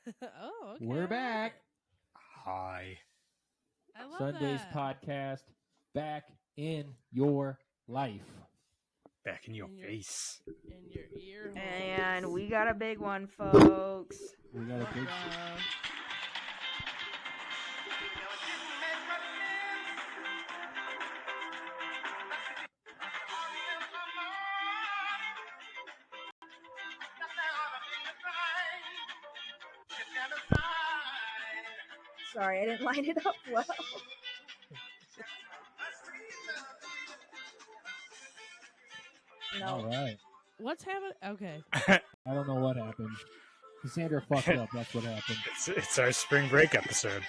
Oh, okay. We're back. Hi. I love Sunday's that. podcast back in your life. Back in your In your- face. In your ear holes. And we got a big one, folks. We got a big Wow. Sorry, I didn't line it up well. All No. right. What's happening? Okay. I don't know what happened. Cassandra fucked up. That's what happened. It's our spring break episode.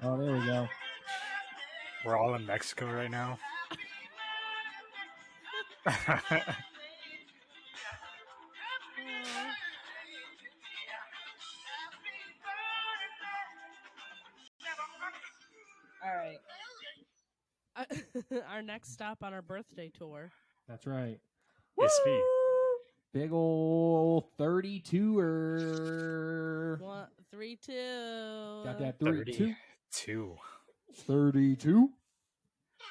Oh, there we go. We're all in Mexico right now. All right. Our next stop on our birthday tour. That's right. It's me. Big ol' 32er. 1, 3, 2. Got that 32? 32. 32?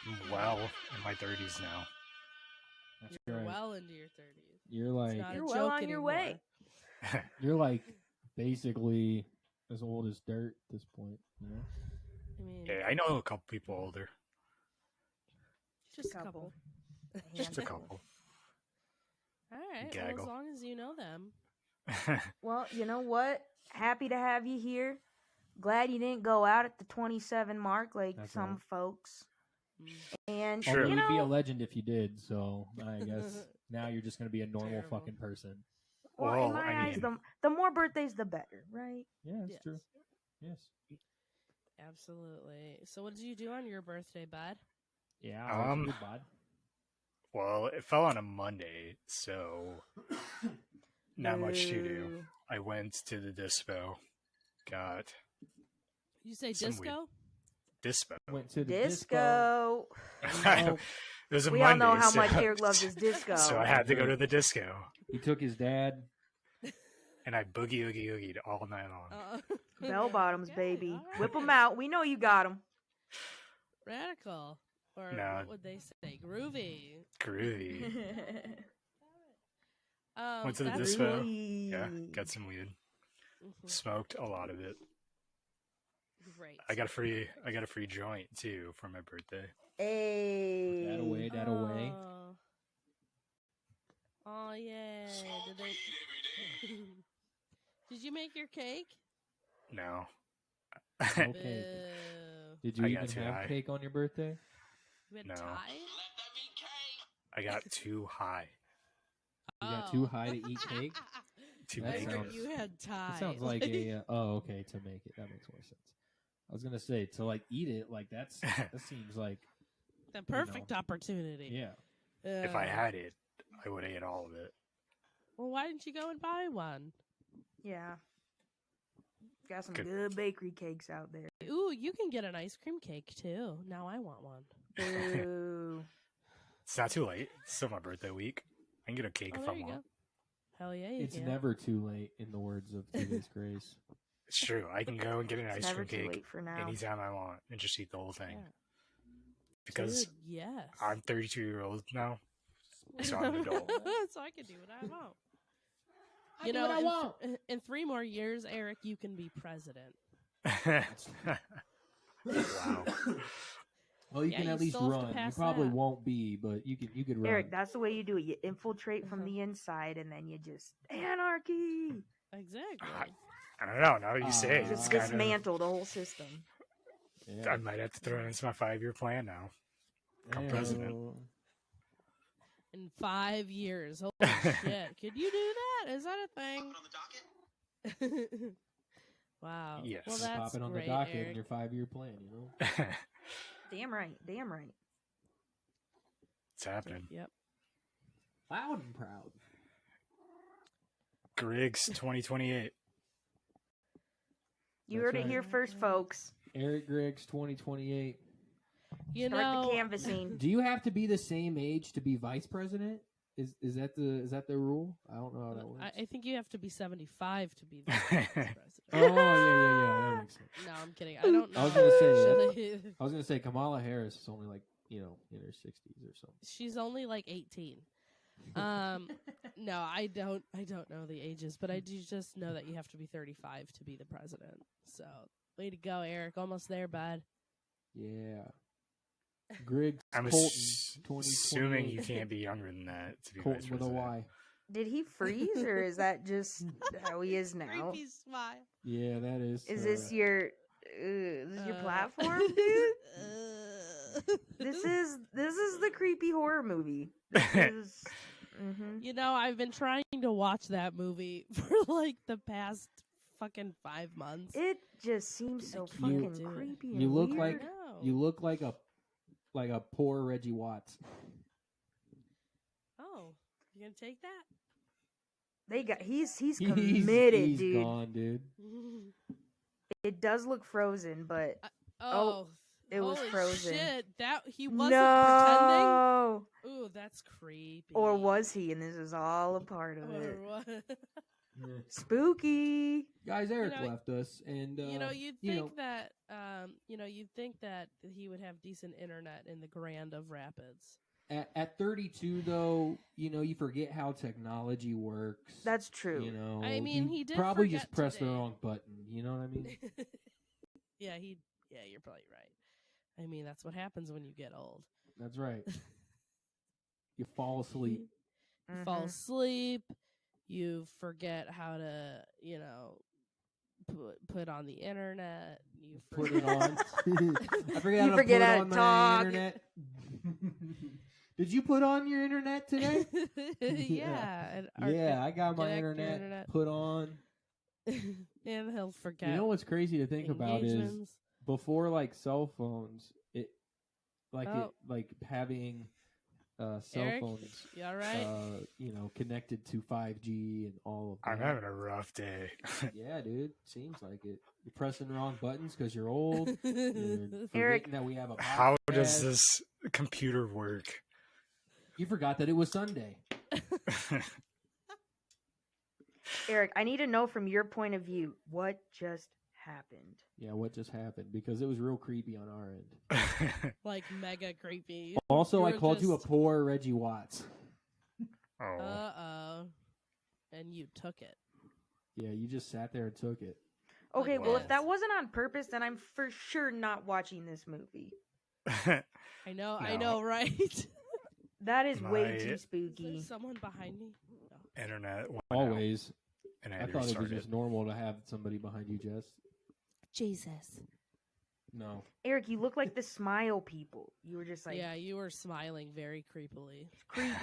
I'm well in my 30s now. That's You're right. well into your 30s. You're like Not a You're well joke on your anymore. way. you're like basically as old as dirt at this point, you know? I mean, Yeah, I know a couple people older. just a couple. Just a couple. All right. Well, Gaggle. as long as you know them. Well, you know what? Happy to have you here. Glad you didn't go out at the 27 mark like That's some right. folks. Mm. And Sure. you You'd be a know, legend if you did, so I guess now you're just going to be a normal Terrible. fucking person. well, Well, in my I eyes, mean- the more birthdays, the better, right? Yeah, that's Yes. true. Yes. Absolutely. So, what did you do on your birthday, bud? Yeah, what's Um, good, bud? Well, it fell on a Monday, so not much to do. Boo. I went to the dispo. Got You say Some disco? dispo. Went to the Disco. Oh, It was a We Monday, all know how so, much Eric loves his disco. So I had to go to the disco, He took his dad. and I boogie oogie oogied all night long. Bell bottoms, Okay, baby. all Whip right. them out. We know you got them. Radical. Or No. what would they say? Groovy. Groovy. Went to the that's dispo. cool. Yeah, got some weed. Mhm. Smoked a lot of it. Great. I got a free joint too for my birthday. Hey. That away, that away. Oh yeah. Did they? Did you make your cake? No. Okay. Boo. Did you I got even too have high. cake on your birthday? You had No. tie? I got too high. You got too high to eat cake? To That I make heard sounds- it. you had tie. That sounds like a. Oh, okay. To make it, that makes more sense. I was gonna say to like eat it, like that seems like the perfect opportunity. yeah. If I had it, I would have ate all of it. Well, why didn't you go and buy one? Yeah. Got some Good. good bakery cakes out there. Ooh, you can get an ice cream cake too. Now I want one. Boo. It's not too late. It's still my birthday week. I can get a cake Oh, if there I you want. go. Hell yeah, you It's can. never too late, in the words of today's Grace. It's true. I can go and get an It's ice never cream too cake late for now. anytime I want and just eat the whole thing. Yeah. Because Dude, yes. I'm 32-year-old now, so I'm an adult. So I can do what I want. I do what I want. In 3 more years, Eric, you can be president. Wow. Well, you Yeah, can you at least still have to run. You pass probably that. won't be, but you could run. Eric, that's the way you do it. You infiltrate from Uh-huh. the inside and then you just anarchy. Exactly. I don't know. Now you say it, Ah. it's Just kind of. dismantle the whole system. Yeah. I might have to throw it into my 5-year plan now. I'm president. In 5 years. Holy shit. Could you do that? Is that a thing? Wow. Yes. Well, Just that's Pop it on great, the docket Eric. in your 5-year plan, you know? Damn right. Damn right. It's happening. Yep. Loud and proud. Griggs 2028. You That's heard it right. here first, folks. Eric Griggs, 2028. You Start know, the canvassing. Do you have to be the same age to be vice president? Is that the rule? I don't know how that works. I think you have to be 75 to be the president. Oh yeah, that makes sense. No, I'm kidding. I don't know. I was gonna say, Should I was gonna say Kamala Harris is only like in her 60s or something. she's only like 18. No, I don't know the ages, but I do just know that you have to be 35 to be the president. So, way to go, Eric. Almost there, bud. Yeah. Griggs I'm Colton, assuming 2028. you can't be younger than that to be vice Colton with a president. Y. Did he freeze, or is that just how he is now? Creepy smile. Yeah, that is. Is this your platform, dude? This is the creepy horror movie. This is, You know, I've been trying to watch that movie for like the past fucking 5 months. It just seems so can't fucking do it. creepy. You and look weird. like No. you look like a poor Reggie Watts. Oh, you gonna take that? They got he's committed, he's dude. gone, dude. It does look frozen, but Oh, it was holy frozen. Shit, that he wasn't pretending. no. Ooh, that's creepy. Or was he? And this is all a part of Or it. what? Spooky. Guys, Eric know, left us, and you'd think that you'd think that he would have decent internet in the Grand of Rapids. at 32 though, you forget how technology works. That's true. I mean, he did probably forget just pressed the today. wrong button. You know what I mean? Yeah, you're probably right. I mean, that's what happens when you get old. That's right. You fall asleep. You fall asleep. You forget how to, put on the internet. You Put forget. it on. I forget You how to forget put how to on my talk. internet. Did you put on your internet today? Yeah. And Yeah, I got my connect your internet put on. and he'll forget. You know what's crazy to think about is engagements. before like cell phones, it Oh. like having cell Eric, phones, you all right? connected to 5G and all of that. I'm having a rough day. Yeah, dude. Seems like it. You're pressing the wrong buttons because you're old. You're Eric, forgetting that we have a How does podcast. this computer work? You forgot that it was Sunday. Eric, I need to know from your point of view what just happened. Yeah, what just happened? Because it was real creepy on our end. Like mega creepy. Also, I were called you a just- poor Reggie Watts. Oh, Uh-oh. And you took it. Yeah, you just sat there and took it. Okay, well, if Yes. that wasn't on purpose, then I'm for sure not watching this movie. I know, No. right? That is way My- too Is spooky. there someone behind me? No. internet went Always. out and I I had to thought it was restart just normal to have somebody behind you, Jess. Jesus. No. Eric, you look like the smile people. You were just like Yeah, you were smiling very creepily. creepy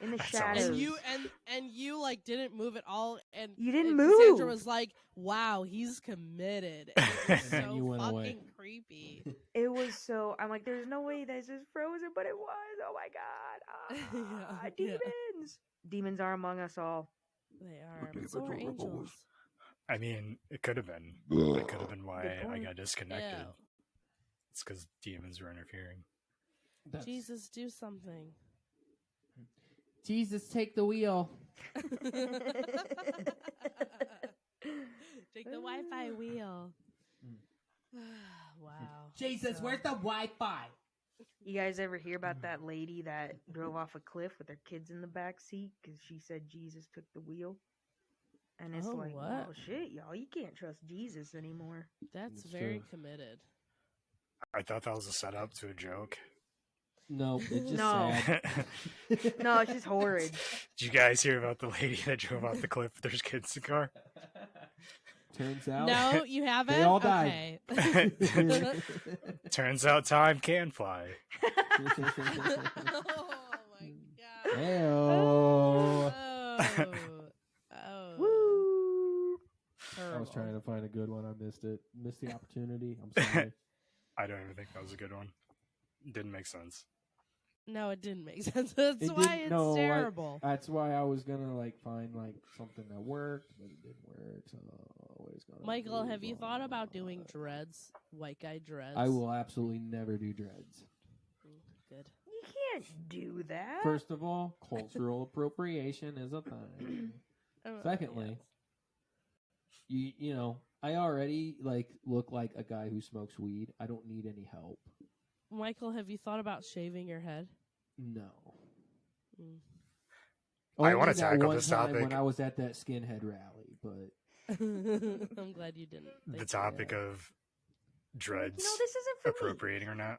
in the That's shadows. awesome. And you like didn't move at all, and You didn't and move. Cassandra was like, "Wow, he's committed." And it was And so you went fucking away. creepy. It was so. I'm like, there's no way this is frozen, but it was. Oh my god! Ah, Yeah, yeah. demons! Demons are among us all. They are, but so are angels. I mean, it could have been. It could have been why Good I point. got disconnected. Ew. It's because demons were interfering. That's- Jesus, do something. Jesus, take the wheel. Take the Wi-Fi wheel. Mm. Wow. Jesus, So- where's the Wi-Fi? You guys ever hear about that lady that drove off a cliff with her kids in the back seat because she said Jesus took the wheel? And it's Oh, like, what? well, shit, y'all, you can't trust Jesus anymore. That's It's very true. committed. I thought that was a setup to a joke. No, it's just No. sad. No, it's just horrid. Did you guys hear about the lady that drove off the cliff with their kids in the car? Turns out. No, you haven't. They all died. Okay. Turns out time can fly. Oh my god. Hey-o. Oh. Woo! I was Terrible. trying to find a good one. I missed it. Missed the opportunity. I'm sorry. I don't even think that was a good one. Didn't make sense. No, it didn't make sense. That's It why didn't- it's no, terrible. That's why I was gonna find something that worked, but it didn't work. So always gonna Michael, move have you thought about doing on. dreads? White guy dreads? I will absolutely never do dreads. good. You can't do that. First of all, cultural appropriation is a thing. Secondly, you know, I already look like a guy who smokes weed. I don't need any help. Michael, have you thought about shaving your head? No. Mm. I Only wanna that tackle one this time topic. when I was at that skinhead rally, but I'm glad you didn't. The Thank topic you. of dreads You know, this isn't for me. appropriating or not.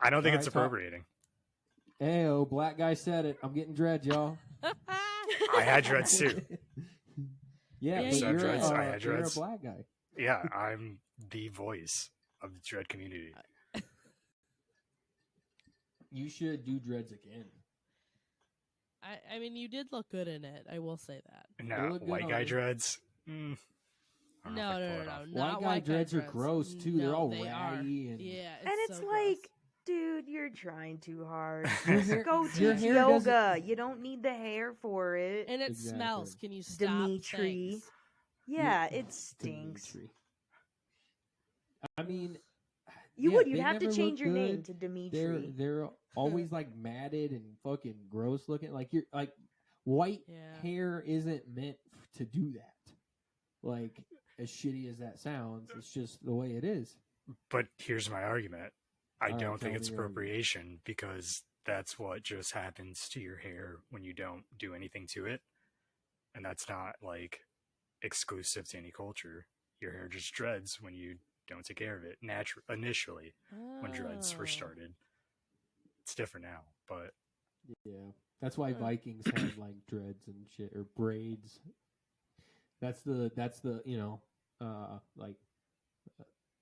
I don't think All it's right, talk- appropriating. Ayo, black guy said it. I'm getting dreads, y'all. I had dreads too. Yeah, Yeah, but you you're, did. I had you're a dreads. black guy. Yeah, I'm the voice of the dread community. You should do dreads again. I mean, you did look good in it. I will say that. No, look good white on guy you. dreads. I don't know if I No, pull no, it no, off. no. Not White guy dreads are gross, too. They're No, all they are. ratty and- Yeah, And it's so like, gross. dude, you're trying too hard. Your Just hair- go your teach hair yoga. You don't need the hair for it. And it Exactly. smells. Can you stop? Dimitri. Thanks? Yeah, it stinks. Dimitri. I mean, You yeah, would. You'd they have to never change look your name good. to Dimitri. They're always like matted and fucking gross looking. Like you're like white Yeah. hair isn't meant to do that. Like as shitty as that sounds, it's just the way it is. But here's my argument. I All right, don't think tell it's me your argument. appropriation because that's what just happens to your hair when you don't do anything to it. And that's not like exclusive to any culture. Your hair just dreads when you don't take care of it initially when dreads Oh. first started. It's different now, but Yeah, that's why Huh. Vikings had like dreads and shit or braids. That's the you know like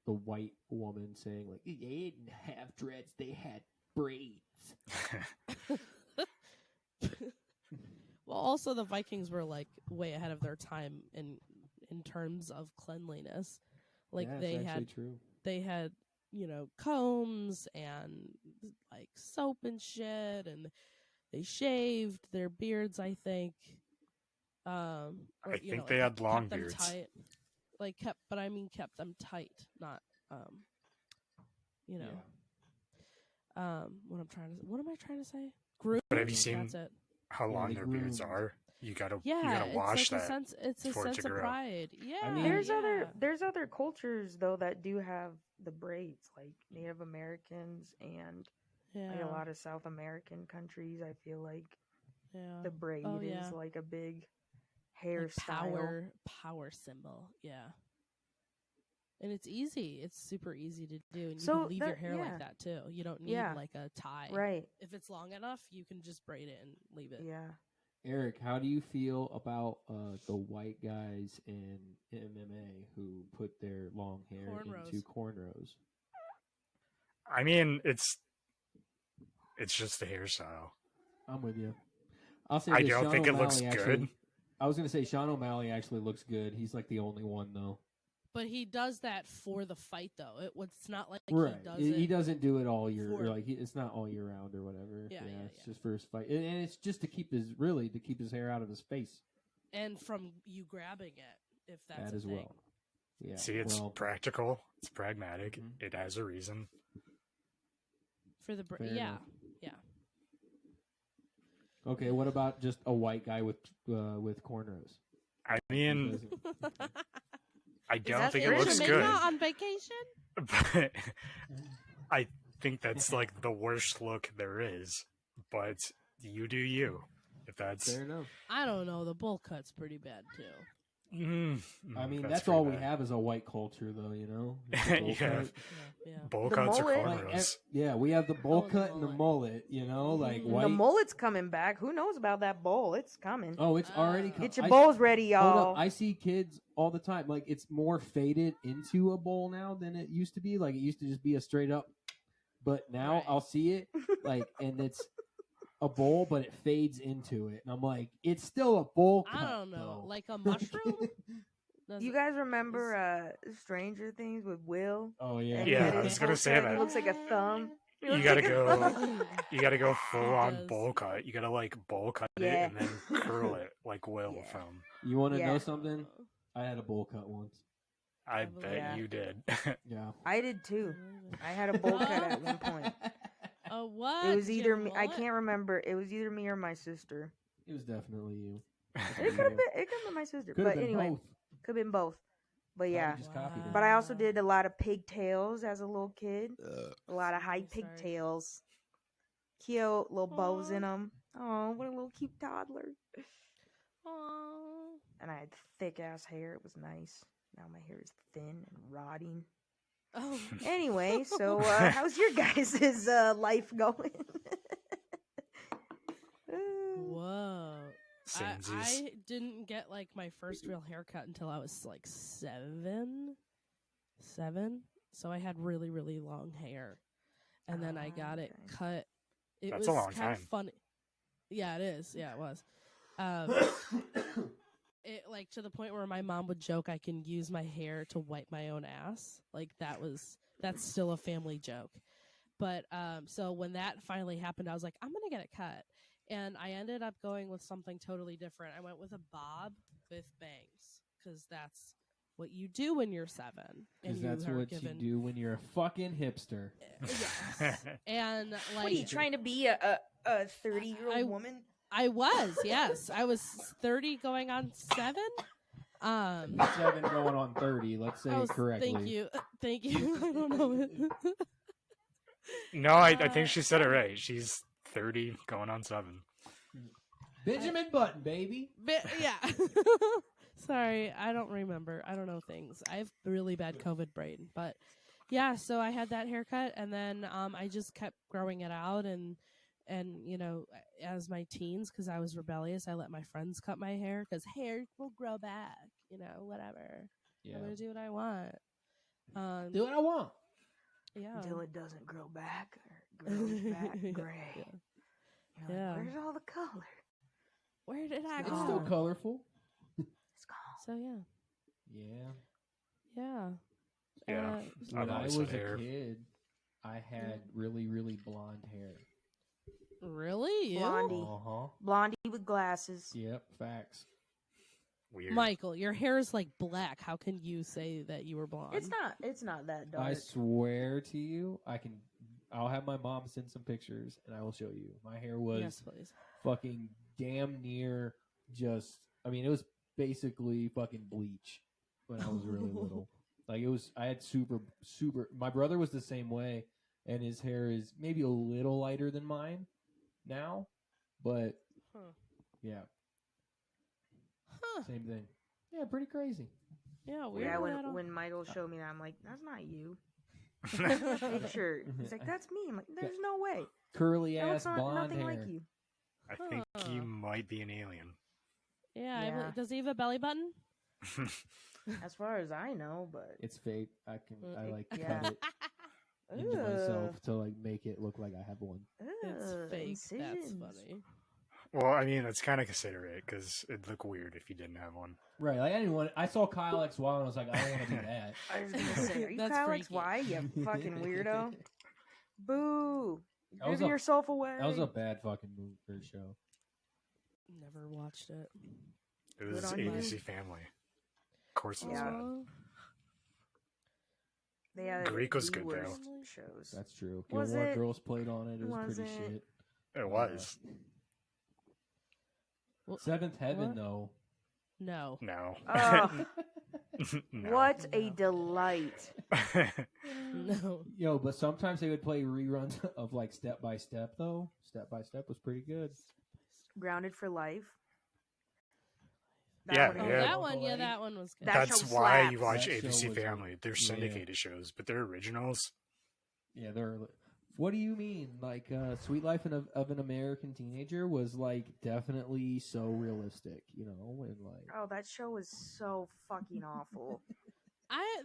the white woman saying like they didn't have dreads, they had braids. Well, also the Vikings were like way ahead of their time in terms of cleanliness. Like yeah, they it's had actually true. they had, you know, combs and like soap and shit, and they shaved their beards, I think. Or, I you think know, they like, had long kept them beards. tight. Kept them tight, not you know. What am I trying to say? Groomed. But have you seen That's it. how Yeah, long they their beards groomed. are. You gotta Yeah, wash it's like that. a sense. It's a for it sense to of grow. pride. Yeah, mean- There's other cultures though that do have the braids, like Native Americans and like a lot of South American countries. I feel like yeah. the braid Oh, yeah. is like a big Like hairstyle. power symbol. Yeah, and it's easy. It's super easy to do, and you So can leave your that- hair yeah. like that too. You don't need Yeah. like a tie. Right. If it's long enough, you can just braid it and leave it. Yeah. Eric, how do you feel about the white guys in MMA who put their long hair Cornrows. into cornrows? I mean, it's just a hairstyle. I'm with you. I'll say I this, don't Sean think it looks O'Malley good. actually- I was going to say Sean O'Malley actually looks good. He's like the only one though. But he does that for the fight, though. It's not like Right. he does He it. doesn't do it all year. for- Or like it's not all year round or whatever. Yeah, it's yeah. just for his fight, and it's just to keep his hair out of his face. And from you grabbing it, if that's That a as thing. well. Yeah. See, it's well, practical. It's pragmatic. Mhm. It has a reason. For the Fair yeah, enough. yeah. okay. What about just a white guy with cornrows? I He mean, doesn't- I don't that think in it looks Jamaica good, on vacation? but I think that's like the worst look there is. But you do you. If that's, Fair enough. I don't know. The bowl cut's pretty bad too. I mean, that's that's all we pretty bad. have is a white culture, though. You know, Just the bowl You cut. have Yeah. bowl The cuts or mullet. Like, cornrows. yeah, we have the bowl Oh, the cut and the mullet. You know, like Mhm. white. The mullet's coming back. Who knows about that bowl? It's coming. Oh, it's already. Ah. Get your I- bowls ready, Hold y'all. up, I see kids all the time. Like it's more faded into a bowl now than it used to be. Like it used to just be a straight up. But now Right. I'll see it like, and it's a bowl, but it fades into it, and I'm like, it's still a bowl. I cut, don't know, though. like a mushroom. Does You it- guys remember Stranger Things with Will? Oh yeah. And Yeah, he I had was his gonna bowl say cut, that. He looks like a thumb. He You looks gotta like a go- thumb. You gotta go full on does. bowl cut. You gotta like bowl cut Yeah. it and then curl it like Will Yeah. from. You want to Yeah. know something? I had a bowl cut once. I believe bet Yeah. you did. Yeah. I did too. I had a bowl cut at one point. What? It was Did you either have a me. I mullet? can't remember. It was either me or my sister. It was definitely you. It could have been. It could have been my sister. Could But have been anyway, both. could have been both. But Probably yeah. just copied it. But I also did a lot of pigtails as a little kid. A lot of high I'm sorry. pigtails. Cute little bows Aw. in them. Oh, what a little cute toddler. Aw. And I had thick ass hair. It was nice. Now my hair is thin and rotting. Oh. Anyway, so how's your guys' life going? Whoa. Samesies. I didn't get like my first real haircut until I was like 7. So I had really, really long hair. And then I got it Okay. cut. It That's was a long kind of time. funny. Yeah, it is. Yeah, it was. It like to the point where my mom would joke I can use my hair to wipe my own ass. Like that's still a family joke. But so when that finally happened, I was like, I'm gonna get it cut. And I ended up going with something totally different. I went with a bob with bangs because that's what you do when you're 7. Because you that's are what given- you do when you're a fucking hipster. Yes. And like, What are you trying to be, a 30-year-old I- woman? I was, yes, I was 30 going on 7. 7 going on 30. Let's say I it was- correctly. Thank you. I don't know it. No, I think she said it right. She's 30, going on 7. Benjamin Button, baby. Yeah. Sorry, I don't remember. I don't know things. I have really bad COVID brain. But yeah, so I had that haircut, and then I just kept growing it out, and you know, as my teens, because I was rebellious, I let my friends cut my hair because hair will grow back. You know, whatever. Yeah. I'm gonna do what I want. Do what I want. Yeah. Until it doesn't grow back or grows back Yeah, gray. yeah. You're like, Yeah. where's all the color? Where did I It's go? still colorful. It's gone. So yeah, Yeah. Yeah. When I always was had a hair. kid, I had really, really blonde hair. really? You? Blondie. Uh-huh. Blondie with glasses. Yep, facts. Weird. Michael, your hair is like black. How can you say that you were blonde? It's not. It's not that dark. I swear to you, I'll have my mom send some pictures and I will show you. My hair was Yes, please. fucking damn near just, I mean, it was basically fucking bleach when I was really little. Like I had super, my brother was the same way, and his hair is maybe a little lighter than mine now, but Huh. yeah, Huh. same thing. Yeah, pretty crazy. Yeah, weird. Yeah, that all- when Michael showed me that, I'm like, that's not you. Picture. He's like, that's me. I'm like, there's no way. Curly That ass looks blonde nothing hair. like you. I think you Huh. might be an alien. Yeah. Does he have a belly button? As far as I know, but It's fake. I like Yeah. cut it into myself to like make it look like I have one. It's fake. That's incisions. funny. Well, I mean, that's kind of considerate because it'd look weird if you didn't have one. Right. Like anyone, I saw Kyle XY and I was like, I don't want to do that. I was gonna say, are you That's Kyle freaky. XY? You fucking weirdo. Boo! That was Giving a- yourself away. That was a bad fucking move for a show. Never watched it. It was on you. ABC Family. Of course it was Yeah. bad. Aw. They had Greek was the good, though. worst shows. That's true. Was Gilmore it? Girls played on it. It was Was pretty it? shit. It was. Well, Seventh Heaven, What? though. no. No. Oh, No. what a No. delight! No. Yo, but sometimes they would play reruns of like Step by Step, though. Step by Step was pretty good. Grounded for Life. Yeah, one Oh, yeah. that one. Yeah, that one was good. That That's show why slaps. you watch That show ABC was- Family. They're yeah. syndicated shows, but they're originals. Yeah, they're. What do you mean? Like, Sweet Life of an American Teenager was like definitely so realistic, you know, and like. Oh, that show was so fucking awful.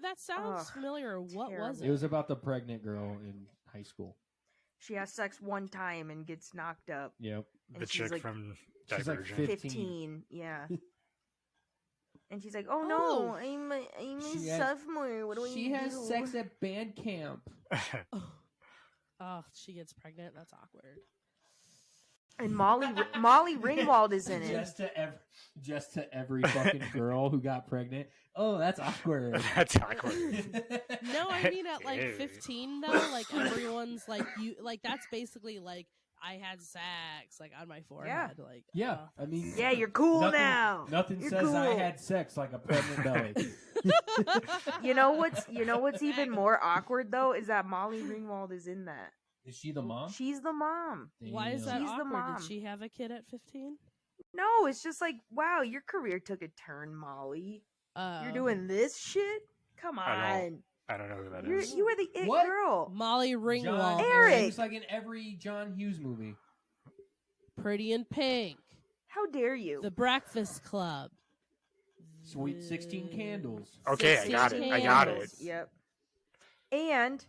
That sounds Ugh, familiar. What was terrible. it? It was about the pregnant girl in high school. She has sex one time and gets knocked up. Yep. And The she's chick like from She's like Divergent. 15. yeah. And she's like, "Oh no, I'm a She has- sophomore. What do I do?" at band camp. Oh, she gets pregnant. That's awkward. And Molly Ringwald is in it. Just to every fucking girl who got pregnant. Oh, that's awkward. That's awkward. No, I mean at like Ew. 15 though, like everyone's like you like that's basically like I had sex like on my forehead. Like Yeah, I mean, Yeah, you're cool nothing, now. Nothing You're says I cool. had sex like a pregnant belly. You know what's even more awkward though is that Molly Ringwald is in that. Is she the mom? She's the mom. Why is that She's the awkward? mom. Did she have a kid at 15? No, it's just like, wow, your career took a turn, Molly. You're doing this shit? Come on. I don't know who that is. You were the it What? girl. Molly Ringwald, John, Eric! He's like in every John Hughes movie. Pretty in Pink, How dare you? The Breakfast Club, Sweet 16 Candles. Okay, I got it. I got it. Yep. And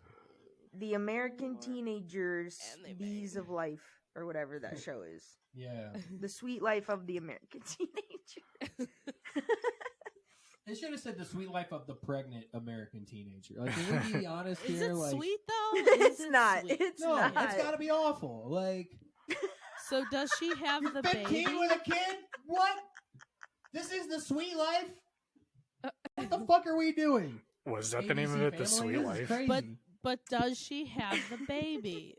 the American Teenagers And they Bees of Life, or whatever that show is. Yeah. The Sweet Life of the American Teenager. They should have said the sweet life of the pregnant American teenager. Like, can we be honest Is here? it Like, sweet though? It's Is it not. sweet? It's no, not. it's got to be awful. Like, So does she have the 15 baby? with a kid? What? This is the sweet life? What the fuck are we doing? Was that the name of ABC it? The Family? Sweet This is Life? Crazy. But does she have the baby?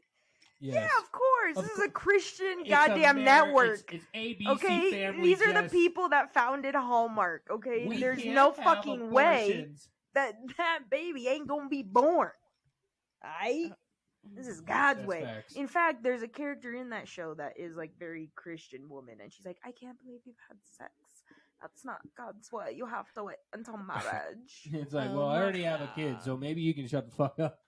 Yes. Yeah, of course. Of This is cour- a Christian It's goddamn Ameri- network. It's ABC Okay, Family. these are the Just- people that founded Hallmark. Okay, We there's can't no have fucking way abortions. that baby ain't gonna be born. Aight? This is God's That's way. facts. In fact, there's a character in that show that is like very Christian woman, and she's like, "I can't believe you've had sex. That's not God's way. You have to wait until marriage." It's like, Oh well, I my already have a kid, God. so maybe you can shut the fuck up.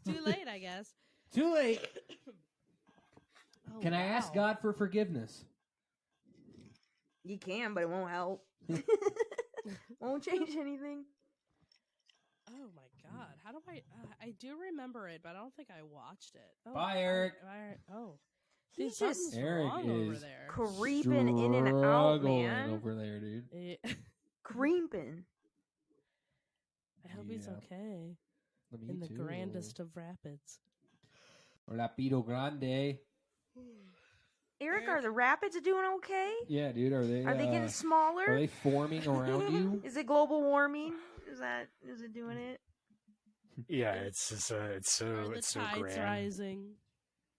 Too late, I guess. Too late. Oh, Can I ask wow. God for forgiveness? You can, but it won't help. Won't change anything. Oh my God! How do I do remember it, but I don't think I watched it. Oh, Bye, Eric. Oh, He's dude, just something's Eric wrong over is there. creeping in and out, Struggling man. over there, dude. Eh, Creeping. I hope he's Yeah. okay Me in the too. grandest of rapids. Rapido Grande. Eric, are the rapids doing okay? Yeah, dude. Are they? Are they getting smaller? Are they forming around you? Is it global warming? Is it doing it? Yeah, it's just, it's Are so the it's so tides grand. rising?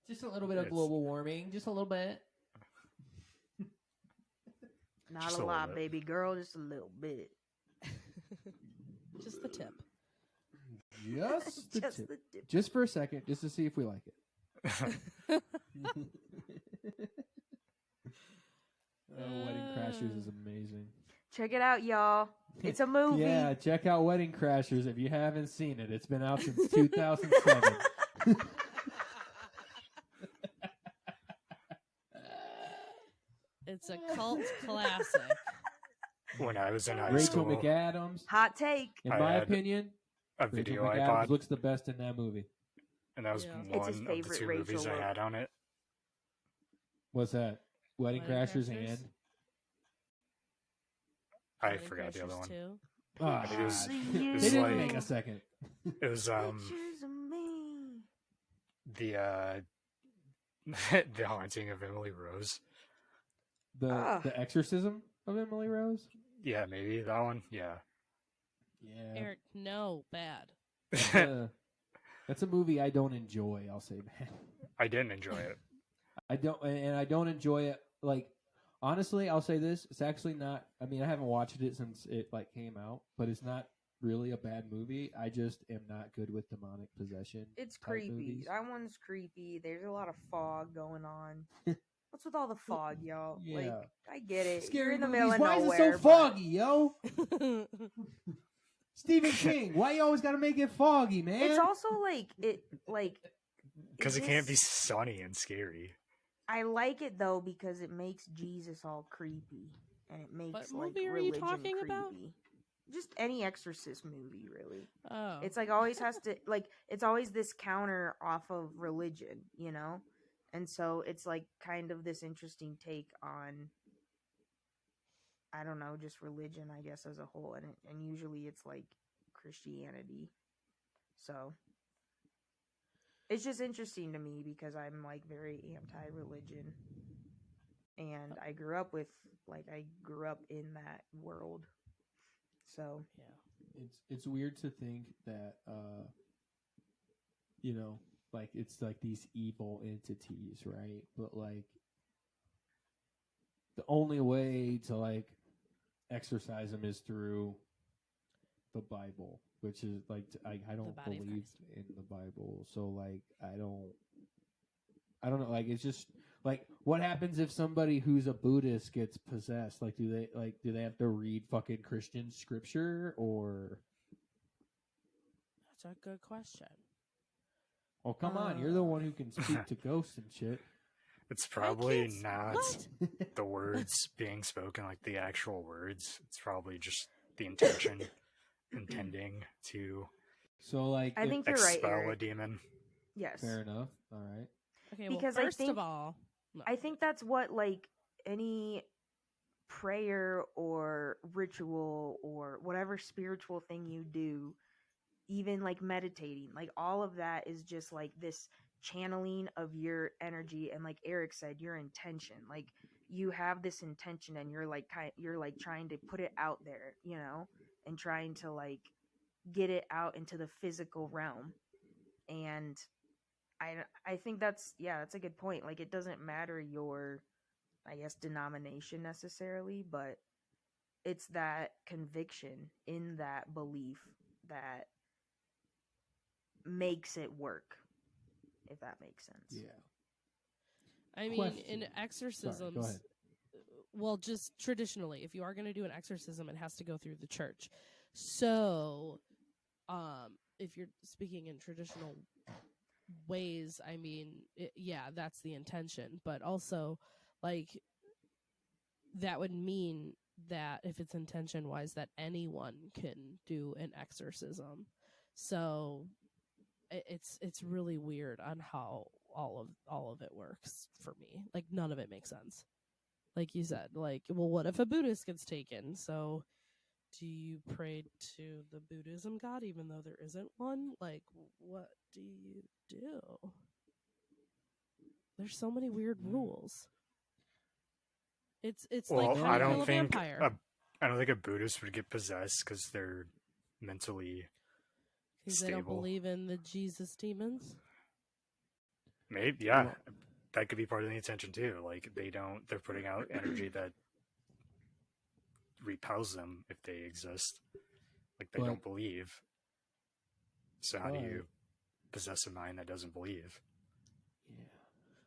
Just a little bit of It's- global warming. Just a little bit. Not Just a a lot, little bit. baby girl, just a little bit. Just the tip. Just the Just tip. the tip. Just for a second, just to see if we like it. Wedding Crashers is amazing. Check it out, y'all. It's a movie. Yeah, check out Wedding Crashers if you haven't seen it. It's been out since 2007. It's a cult classic. When I was in high Rachel school, McAdams, Hot take. in I my had opinion, a Rachel video McAdams iPod, looks the best in that movie. and that was Yeah. It's his one of the favorite two Rachel movies I look. had on it. What's that? Wedding Wedding Crashers Crashers? and I Wedding forgot the other Crashers one. too. Ah, think it was- they it was didn't like- make a second. It was Pictures of me. the the haunting of Emily Rose. The Exorcism of Emily Rose. Yeah, maybe that one. Yeah. Yeah, Eric, no, bad. that's a movie I don't enjoy. I'll say that. I didn't enjoy it. I don't enjoy it. Like, honestly, I'll say this: it's actually not. I mean, I haven't watched it since it like came out, but it's not really a bad movie. I just am not good with demonic possession. It's type creepy. movies. That one's creepy. There's a lot of fog going on. What's with all the fog, y'all? Like, Yeah. I get it. You're Scary in the movies. middle of Why nowhere. is it so but- foggy, yo? Stephen King. Why you always gotta make it foggy, man? It's also like Because it can't be just- sunny and scary. I like it though because it makes Jesus all creepy, and it makes What like movie are you religion talking creepy. about? Just any Exorcist movie, really. Oh, It's like always has to like it's always this counter off of religion, you know, and so it's like kind of this interesting take on, I don't know, just religion, I guess, as a whole, and usually it's like Christianity, so It's just interesting to me because I'm like very anti-religion, and I grew up in that world. So Yeah. It's weird to think that you know, like it's like these evil entities, right? But like the only way to like exorcise them is through the Bible, which is like I don't body of believe Christ. in the Bible, so like I don't know, like it's just like what happens if somebody who's a Buddhist gets possessed? Like do they have to read fucking Christian scripture or? That's a good question. Oh come on, you're the one who can speak to ghosts and shit. It's probably can't not what? the words being spoken, like the actual words. It's probably just the intention, intending to So like, I think you're right, expel a Eric. demon. Yes. fair enough. All right. Okay, Because well, I first think of all, no. I think that's what like any prayer or ritual or whatever spiritual thing you do, even like meditating, like all of that is just like this channeling of your energy, and like Eric said, your intention. Like you have this intention and you're like you're like trying to put it out there, you know, and trying to like get it out into the physical realm. And I think that's a good point. Like it doesn't matter your, I guess, denomination necessarily, but it's that conviction in that belief that makes it work, if that makes sense. Yeah. I mean, Question. in Sorry, exorcisms, go ahead. well, just traditionally, if you are going to do an exorcism, it has to go through the church. So, if you're speaking in traditional ways, I mean, yeah, that's the intention. But also, like, that would mean that if it's intention wise, that anyone can do an exorcism. So, it's really weird on how all of it works for me. Like none of it makes sense. Like you said, like, well, what if a Buddhist gets taken? So do you pray to the Buddhism god even though there isn't one? Like what do you do? There's so many weird rules. It's Well, like how I do you kill don't a think vampire? I don't think a Buddhist would get possessed because they're mentally Because they don't stable. believe in the Jesus demons. Maybe, yeah, Well- that could be part of the intention too. Like they're putting out energy that repels them if they exist. Like they But- don't believe. So how do you But- possess a mind that doesn't believe? Yeah.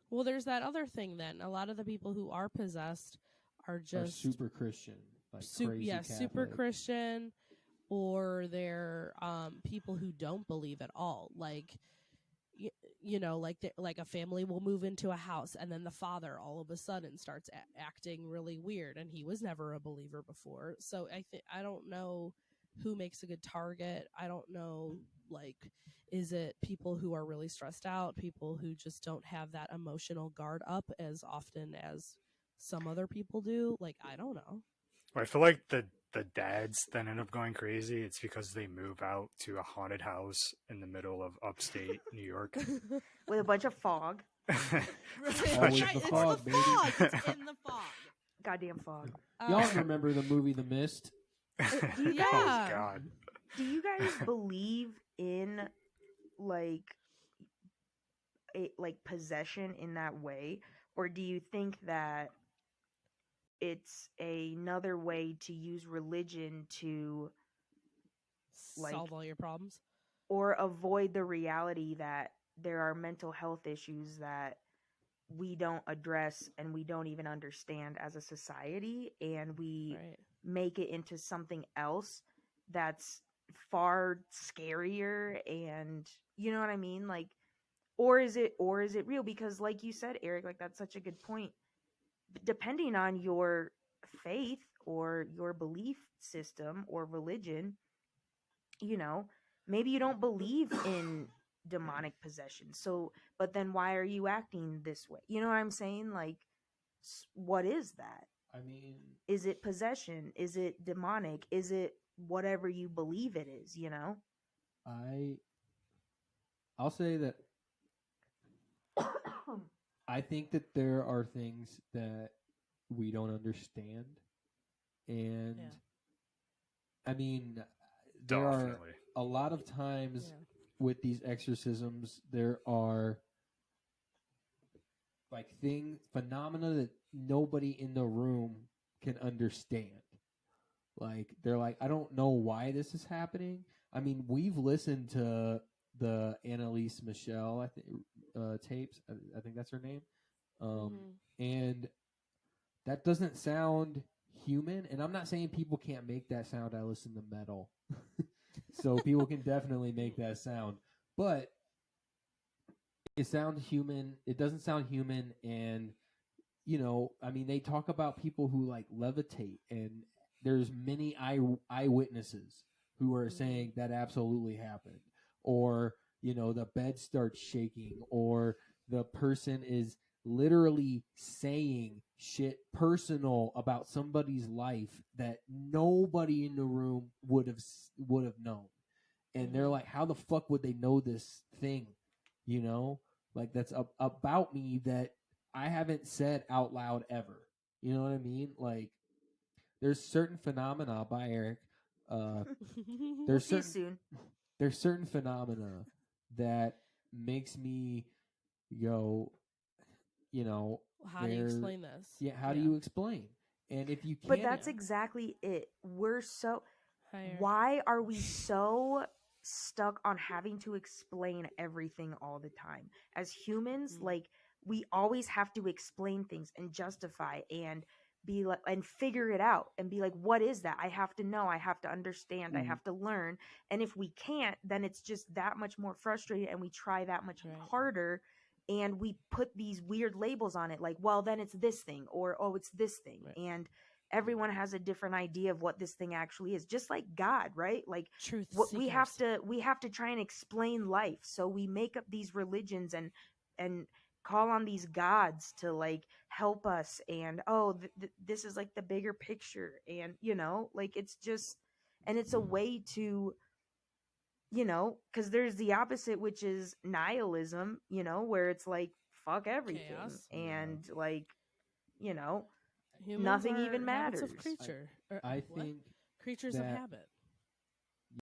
Well, there's that other thing then. A lot of the people who are possessed are Or just super Christian, like crazy super Catholic. Christian, or they're people who don't believe at all. Like you know, like a family will move into a house and then the father all of a sudden starts acting really weird, and he was never a believer before. So I don't know who makes a good target. I don't know, like, is it people who are really stressed out, people who just don't have that emotional guard up as often as some other people do? Like, I don't know. Well, I feel like the dads then end up going crazy. It's because they move out to a haunted house in the middle of upstate New York. With a bunch of fog. Always Right, the it's fog, the baby. fog. It's in the fog. Goddamn fog. Y'all remember the movie The Mist? Do you Yeah. Oh God. Do you guys believe in like like possession in that way, or do you think that it's another way to use religion to like solve all your problems? or avoid the reality that there are mental health issues that we don't address and we don't even understand as a society, and we Right. make it into something else that's far scarier, and you know what I mean? Like, or is it real? Because like you said, Eric, like that's such a good point. Depending on your faith or your belief system or religion, you know, maybe you don't believe in demonic possession. So, but then why are you acting this way? You know what I'm saying? Like, what is that? I mean, Is it possession? Is it demonic? Is it whatever you believe it is, you know? I'll say that I think that there are things that we don't understand, and Yeah. I mean, there are Definitely. a lot of times Yeah. with these exorcisms, there are like phenomena that nobody in the room can understand. Like they're like, I don't know why this is happening. I mean, we've listened to the Annalise Michelle, I think, tapes. I think that's her name. Mhm. And that doesn't sound human. And I'm not saying people can't make that sound. I listen to metal, so people can definitely make that sound. But it sounds human. It doesn't sound human, and I mean, they talk about people who like levitate, and there's many eyewitnesses who are saying that absolutely happened, or the bed starts shaking, or the person is literally saying shit personal about somebody's life that nobody in the room would have known, and they're like, how the fuck would they know this thing, like that's about me that I haven't said out loud ever. You know what I mean? Like, there's certain phenomena by Eric. Uh, We'll there's see you certain soon. there's certain phenomena that makes me go, How do you explain this? Yeah, how do you explain? And if you can't, But that's exactly it. We're so. Higher. Why are we so stuck on having to explain everything all the time? As humans, like, we always have to explain things and justify and be like, and figure it out and be like, what is that? I have to know, I have to understand, I have to learn. And if we can't, then it's just that much more frustrating, and we try that much harder, and we put these weird labels on it, like, well, then it's this thing, or oh, it's this thing. And everyone has a different idea of what this thing actually is, just like God, right? Like, Truth what we have seekers. to try and explain life, so we make up these religions and call on these gods to like help us, and this is like the bigger picture, and like, it's just, and it's a way to, because there's the opposite, which is nihilism, where it's like, fuck everything. Chaos. And like, Humans nothing are even habits of matters. creature. I what? think Creatures of that- habit.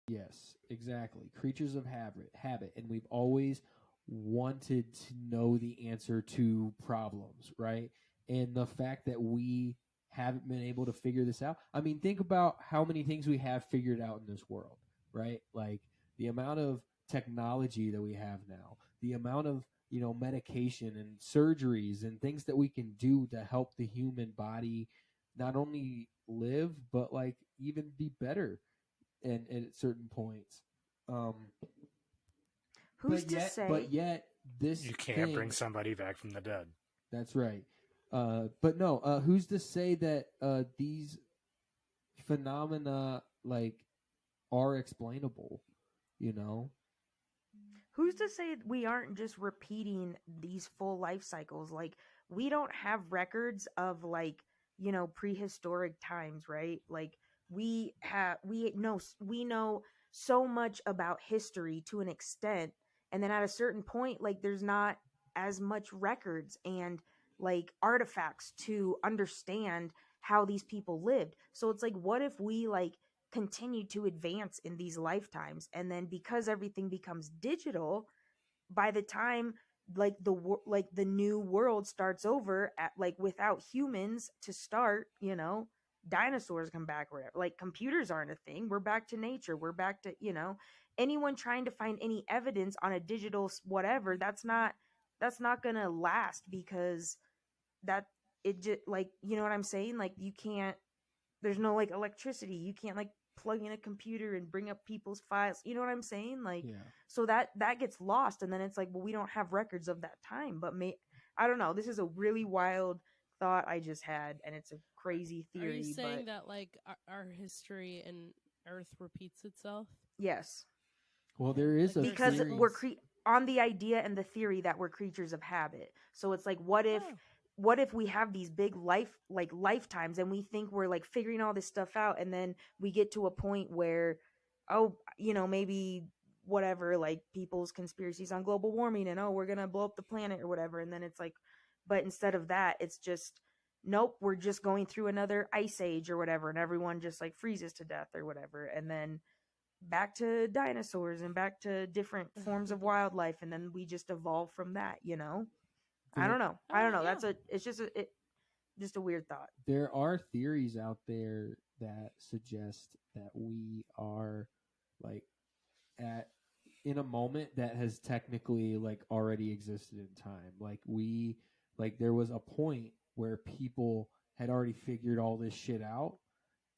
Yes, exactly. Creatures of habit, and we've always wanted to know the answer to problems, right? And the fact that we haven't been able to figure this out. I mean, think about how many things we have figured out in this world, right? Like the amount of technology that we have now, the amount of, medication and surgeries and things that we can do to help the human body not only live but like even be better and at certain points. Who's to say? But yet, this You can't thing, bring somebody back from the dead. That's right. But no, who's to say that these phenomena like are explainable? Who's to say we aren't just repeating these full life cycles? Like, we don't have records of like, prehistoric times, right? Like, we know so much about history to an extent, and then at a certain point, like, there's not as much records and like artifacts to understand how these people lived. So it's like, what if we like continue to advance in these lifetimes, and then because everything becomes digital, by the time like the new world starts over, at like without humans to start, dinosaurs come back, or whatever, like computers aren't a thing, we're back to nature, we're back to, anyone trying to find any evidence on a digital whatever, that's not gonna last, because that it just, like, you know what I'm saying, like, you can't, there's no like electricity, you can't like plug in a computer and bring up people's files, you know what I'm saying, like, Yeah. so that gets lost, and then it's like, well, we don't have records of that time, but I don't know, this is a really wild thought I just had, and it's a crazy theory. Are you saying but that like our history and Earth repeats itself? yes, Well, there is Like, a because theory. we're on the idea and the theory that we're creatures of habit, so it's like, what if Oh. what if we have these big lifetimes, and we think we're like figuring all this stuff out, and then we get to a point where, oh, maybe whatever, like people's conspiracies on global warming, and oh, we're gonna blow up the planet or whatever, and then it's like, But instead of that, it's just, nope, we're just going through another ice age or whatever, and everyone just like freezes to death or whatever, and then back to dinosaurs and back to different forms of wildlife, and then we just evolve from that, you know? I don't know. I don't know. yeah. It's just a weird thought. There are theories out there that suggest that we are like at in a moment that has technically like already existed in time. Like there was a point where people had already figured all this shit out,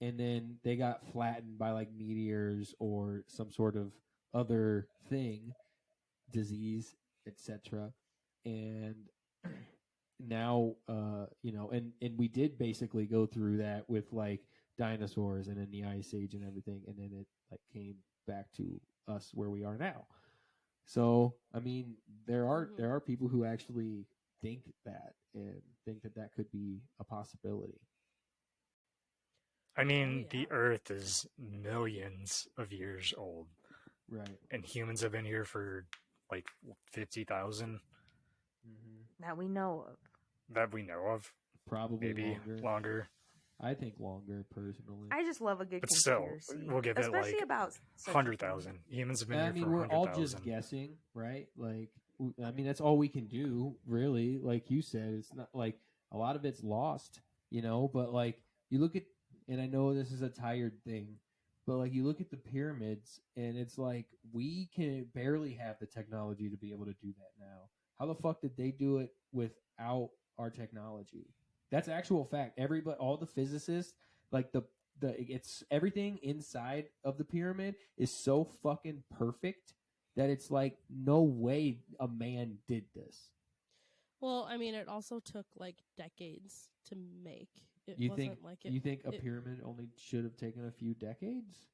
and then they got flattened by like meteors or some sort of other thing, disease, etc. And now and we did basically go through that with like dinosaurs and in the ice age and everything, and then it like came back to us where we are now. So I mean, there are people who actually think that and think that that could be a possibility. I mean, yeah. the Earth is millions of years old, Right. and humans have been here for like 50,000 That we know of. that we know of. Probably Maybe longer. I think longer personally. I just love a good But still, conspiracy. we'll give it, especially like, about such a 100,000. thing. Humans have been I here mean, for we're all 100,000. just guessing, right? Like, I mean, that's all we can do, really. Like you said, it's not like a lot of it's lost, But like, you look at, and I know this is a tired thing, but like, you look at the pyramids, and it's like we can barely have the technology to be able to do that now. How the fuck did they do it without our technology? That's actual fact. All the physicists, like it's everything inside of the pyramid is so fucking perfect that it's like no way a man did this. Well, I mean, it also took like decades to make. It You wasn't think like you think a it- pyramid only should have taken a few decades?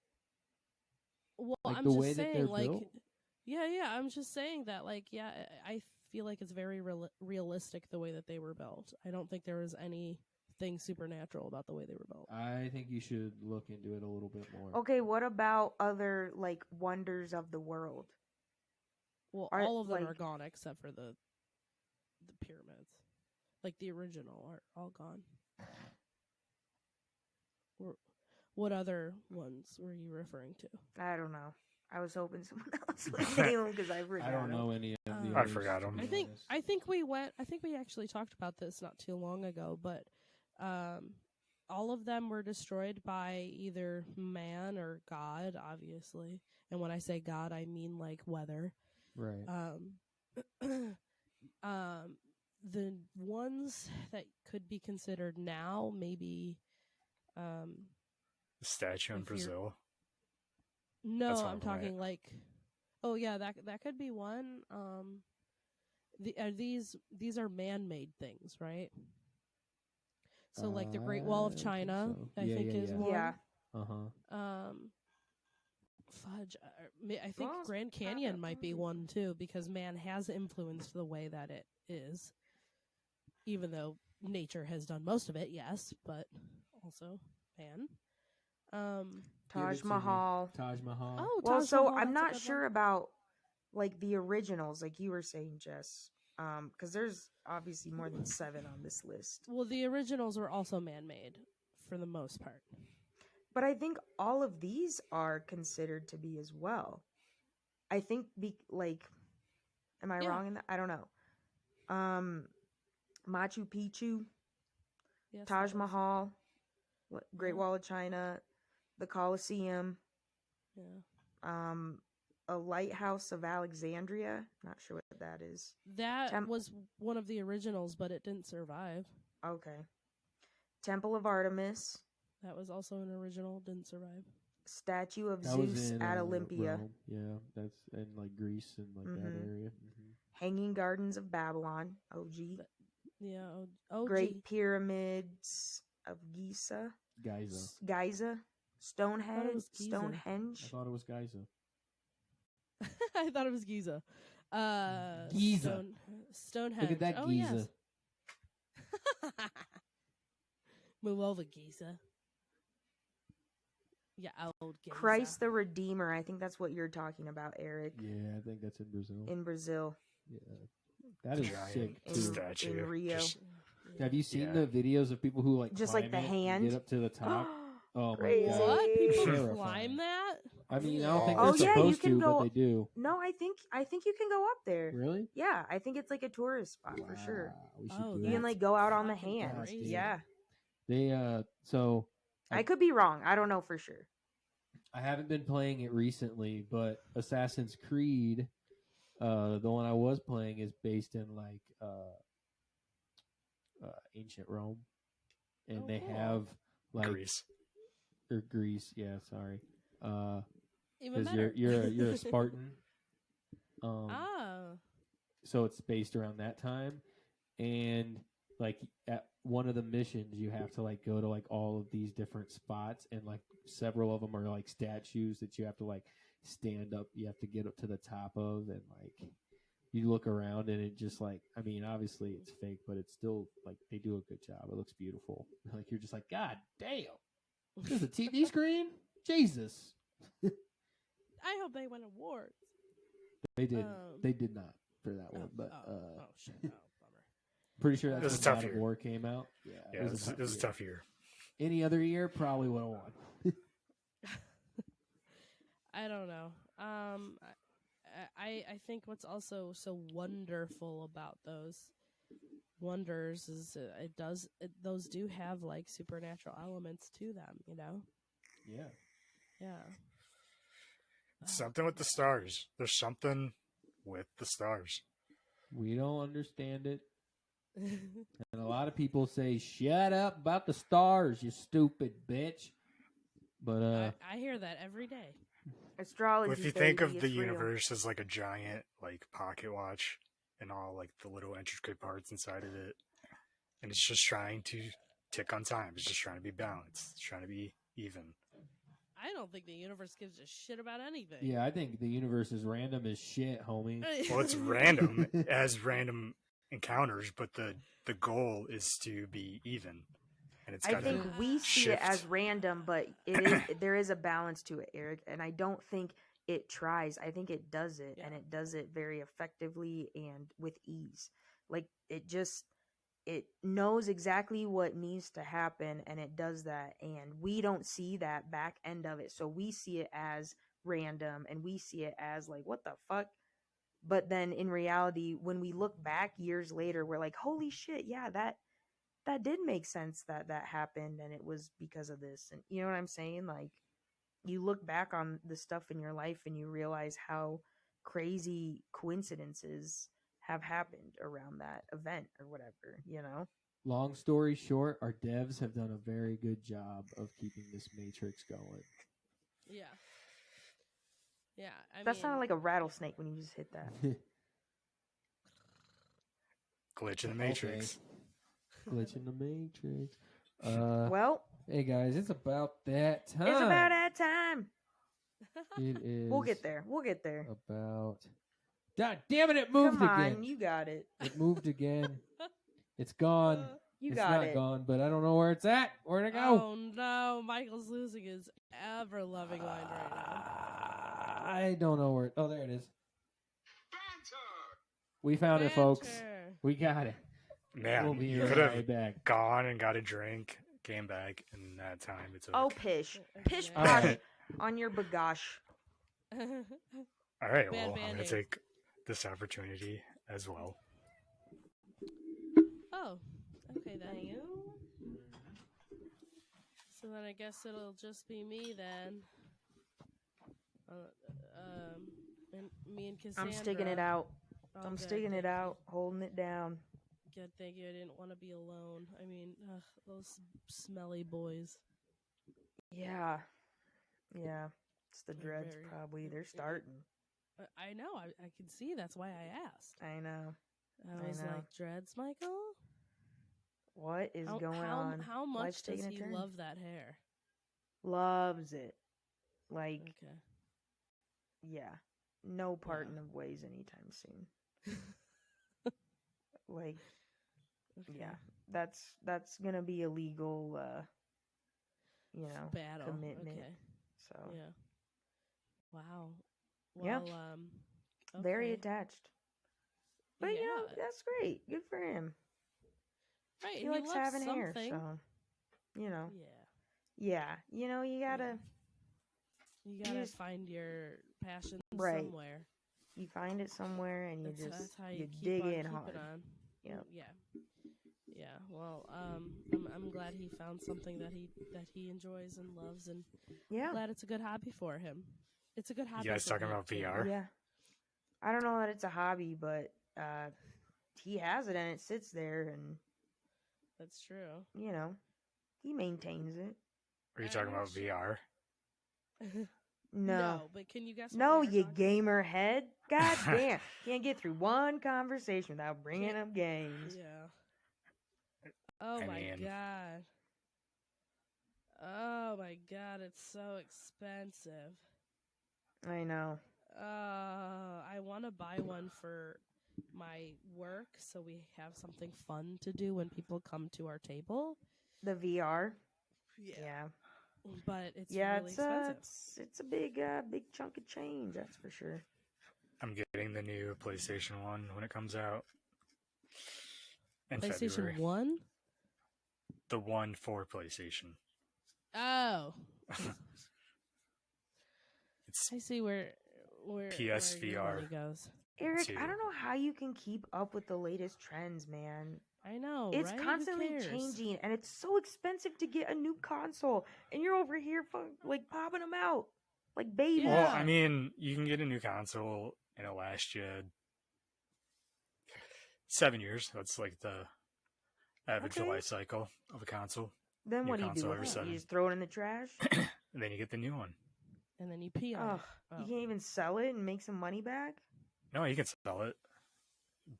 Well, Like I'm the just way that saying, they're like, built? yeah. I'm just saying that, like, yeah, I feel like it's very realistic the way that they were built. I don't think there was anything supernatural about the way they were built. I think you should look into it a little bit more. Okay, what about other like wonders of the world? Well, Are, all of them like- are gone except for the pyramids, like the original, are all gone. What other ones were you referring to? I don't know. I was hoping someone else would name them because I forgot. I don't 'em. know any of the I others, forgot to 'em. be I honest. think we actually talked about this not too long ago, but all of them were destroyed by either man or God, obviously. And when I say God, I mean like weather. Right. The ones that could be considered now, maybe The statue in if you're- Brazil. no, That's one I'm of 'em, right? talking like, oh yeah, that could be one. These are man-made things, right? So like the Great Wall of I think China, so. I Yeah, think yeah, is yeah. one. Yeah. Uh-huh. Fudge. I think Lost Grand Canyon might be one too, because man has influenced the way that it is. Even though nature has done most of it, yes, but also man. Give it Taj to me. Mahal. Taj Mahal. Oh, Well, Taj so Mahal, I'm that's a not good sure one. about like the originals, like you were saying, Jess, because there's obviously more than 7 on this list. Well, the originals were also man-made for the most part. But I think all of these are considered to be as well. I think am I Yeah. wrong in that? I don't know. Machu Picchu, Yes, Taj that was- Mahal, Great Yeah. Wall of China, the Colosseum, Yeah. a lighthouse of Alexandria. Not sure what that is. That was one of the originals, but it didn't survive. Okay. Temple of Artemis, That was also an original, didn't survive. statue of That was Zeus in at Olympia, Rome. Yeah, that's in like Greece and like that Mhm. area. Mm-hmm. Hanging Gardens of Babylon, OG, Yeah. Oh, Great Pyramids of Giza, Giza. Giza, Stonehenge, was Giza. I Stonehenge. thought it was Giza. I thought it was Giza. Giza. Stonehenge. Look at that Oh, Giza. yes. Move over, Giza. Yeah, old Giza. Christ the Redeemer. I think that's what you're talking about, Eric. Yeah, I think that's in Brazil. In Brazil. Yeah. That is giant sick in, too. statue. in Rio. Just- Have you seen Yeah. the videos of people who like Just climb like the it and hand. get up to the top? Oh my Crazy. god! What? People Terrifying. climb that? I mean, I don't think Oh, they're yeah, you supposed can to, go- but they do. No, I think you can go up there. Really? Yeah, I think it's like a tourist spot for sure. Wow, we should Oh, do You can that. like go out on the fucking hands. crazy. Yeah, They so I could be wrong. I don't know for sure. I haven't been playing it recently, but Assassin's Creed, the one I was playing, is based in like ancient Rome, and Oh, they cool. have like Greece. or Greece. Yeah, sorry. Even Because better. you're a Spartan. Oh. So it's based around that time, and like at one of the missions, you have to like go to like all of these different spots, and like several of them are like statues that you have to like stand up. You have to get up to the top of, and like you look around, and it just like, I mean, obviously it's fake, but it's still like they do a good job. It looks beautiful. Like you're just like, God damn, this is a TV screen. Jesus, I hope they win awards. they did. Um, They did not for that one, but oh shit. Oh, bummer. pretty sure It that's was when a tough God of year. War came out. Yeah, Yeah, it was a year. tough year. Any other year, probably would have won. I don't know. I think what's also so wonderful about those wonders is those do have like supernatural elements to them, you know? Yeah. Yeah. Something with the stars. There's something with the stars. We don't understand it. And a lot of people say, shut up about the stars, you stupid bitch. But, I hear that every day. Astrology. If you think of baby, the it's real. universe as like a giant like pocket watch and all like the little intricate parts inside of it, and it's just trying to tick on time. It's just trying to be balanced. It's trying to be even. I don't think the universe gives a shit about anything. yeah, I think the universe is random as shit, homie. Well, it's random. It has random encounters, but the goal is to be even. And it's I got think to we see shift. it as random, but it is there is a balance to it, Eric. And I don't think it tries. I think it does it, and Yeah. it does it very effectively and with ease. Like it knows exactly what needs to happen, and it does that. And we don't see that back end of it, so we see it as random, and we see it as like, what the fuck. But then in reality, when we look back years later, we're like, holy shit, yeah, that did make sense that happened, and it was because of this. And you know what I'm saying? Like, you look back on the stuff in your life and you realize how crazy coincidences have happened around that event or whatever, you know? Long story short, our devs have done a very good job of keeping this matrix going. Yeah. Yeah. That sounded like a rattlesnake when you just hit that. glitch in the Okay. matrix. Glitch in the matrix. Well, Hey guys, it's about that time. it's about that time. It is. We'll get there. We'll get there. About. God damn it! It moved Come on, again. you got it. It moved again. It's gone. You it's got not it. gone, but I don't know where it's at. Where'd it go? Oh no, Michael's losing his ever loving mind right now. I don't know where. Oh, there it is. We found it, folks. Banter. We got it. Man, We'll be you right could have back. gone and got a drink, came back, and that time it's over. Oh, pish. Pish All posh right. on your bagosh. All right, Bad well, I'm banding. going to take this opportunity as well. Oh, okay then. So then I guess it'll just be me then. And me and Cassandra. I'm sticking it out. Oh, I'm good, sticking it thank you. out, holding it down. Good, thank you. I didn't want to be alone. I mean, those smelly boys. Yeah. Yeah. It's the They're dreads, very- probably. They're yeah. starting. I know. I can see. That's why I asked. I know. I I was know. like, dreads, Michael. What is going how, on? How much Life's does taking a he turn. love that hair? Loves it. Like, Okay. yeah. No parting of ways anytime soon. Like, Okay. yeah. That's gonna be a legal, Battle. commitment. Okay. So, Yeah. Wow. Yeah. Well, very okay. attached. But you know, Yeah. that's great. Good for him. Right. He and likes loves having hair, something. so you know. Yeah. Yeah, you know, you gotta You gotta just- find your passion Right. somewhere. you find it somewhere and you That's how you you keep dig on in keeping hard. on. Yep. Yeah. Yeah. Well, I'm glad he found something that he enjoys and loves, and Yeah. glad it's a good hobby for him. It's a good hobby. You guys for talking me, about too. VR? Yeah. I don't know that it's a hobby, but he has it and it sits there and That's true. you know, he maintains it. Are you talking about Sure. VR? No. but can you guess? what No, we are you talking gamer head. God damn. Can't get through one conversation without bringing Can't- up games. Yeah. Oh I my mean- god. Oh my god, it's so expensive. I know. I want to buy one for my work so we have something fun to do when people come to our table. The VR. Yeah. But it's Yeah, really expensive. it's a big chunk of change, that's for sure. I'm getting the new PlayStation 1 when it comes out in PlayStation February. 1? The one for PlayStation. Oh. It's I see where your PSVR. money goes. Eric, Two. I don't know how you can keep up with the latest trends, man. I know, It's right? Who constantly cares? changing, and it's so expensive to get a new console, and you're over here like popping them out like babies. Yeah. Well, I mean, you can get a new console and it'll last you 7 years. That's like the average Okay. life cycle of a console. Then new what do you do console with every it? seven. You just throw it in the trash? And then you get the new one. And then you pee on Ugh, it. you Oh. can't even sell it and make some money back? No, you can sell it.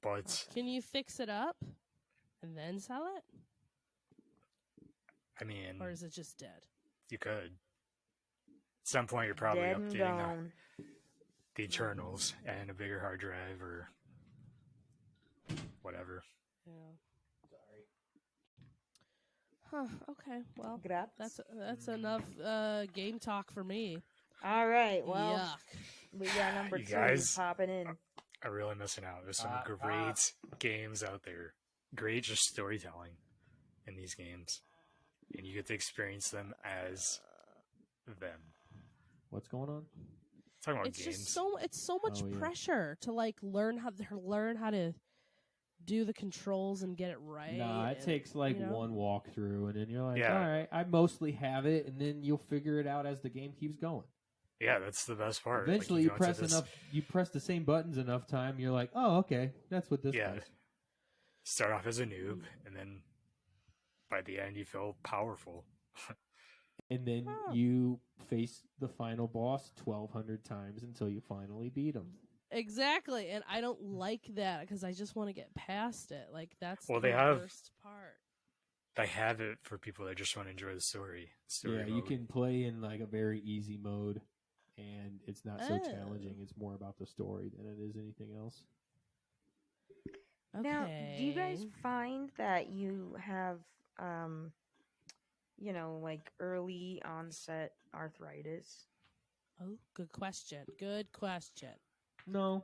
But, Can you fix it up and then sell it? I mean, Or is it just dead? you could. At some point, you're probably Dead and updating gone. the internals and a bigger hard drive or whatever. Yeah. Huh, okay. Well, Graps. that's enough game talk for me. All right, well, Yuck. we got number You 2 guys- popping in. I'm really missing out. There's some great games out there. Great just storytelling in these games. And you get to experience them as them. What's going on? Talking about It's games. just it's so much Oh, yeah. pressure to like learn how to do the controls and get it right. Nah, it and, takes like you know? one walkthrough, and then you're like, Yeah. all right, I mostly have it, and then you'll figure it out as the game keeps going. Yeah, that's the best part. Eventually, you you go into press this- enough, you press the same buttons enough time, you're like, oh, okay, that's what this Yeah. does. Start off as a noob, and then by the end, you feel powerful. And then Oh. you face the final boss 1,200 times until you finally beat him. Exactly, and I don't like that because I just want to get past it. Like that's Well, the they have- worst part. They have it for people that just want to enjoy the story. Yeah, you mode. can play in like a very easy mode, and it's not so Oh. challenging. It's more about the story than it is anything else. Okay. Now, do you guys find that you have, like early onset arthritis Oh, good question. Good question. No,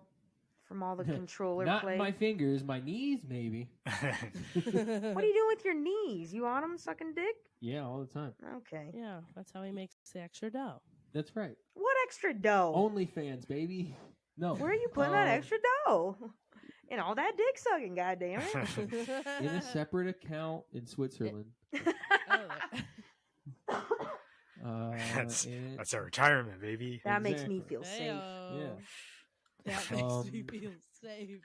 from all the controller not play? my fingers, my knees maybe. What are you doing with your knees? You on them sucking dick? Yeah, all the time. Okay. Yeah, that's how he makes the extra dough. That's right. What extra dough? OnlyFans, baby. No. Where are you putting that Um, extra dough? And all that dick sucking, goddamn it. In a separate account in Switzerland. Oh, That's- and- That's our retirement, baby. That makes me Exactly. feel safe. Heyo. Yeah. That makes me Um, feel safe.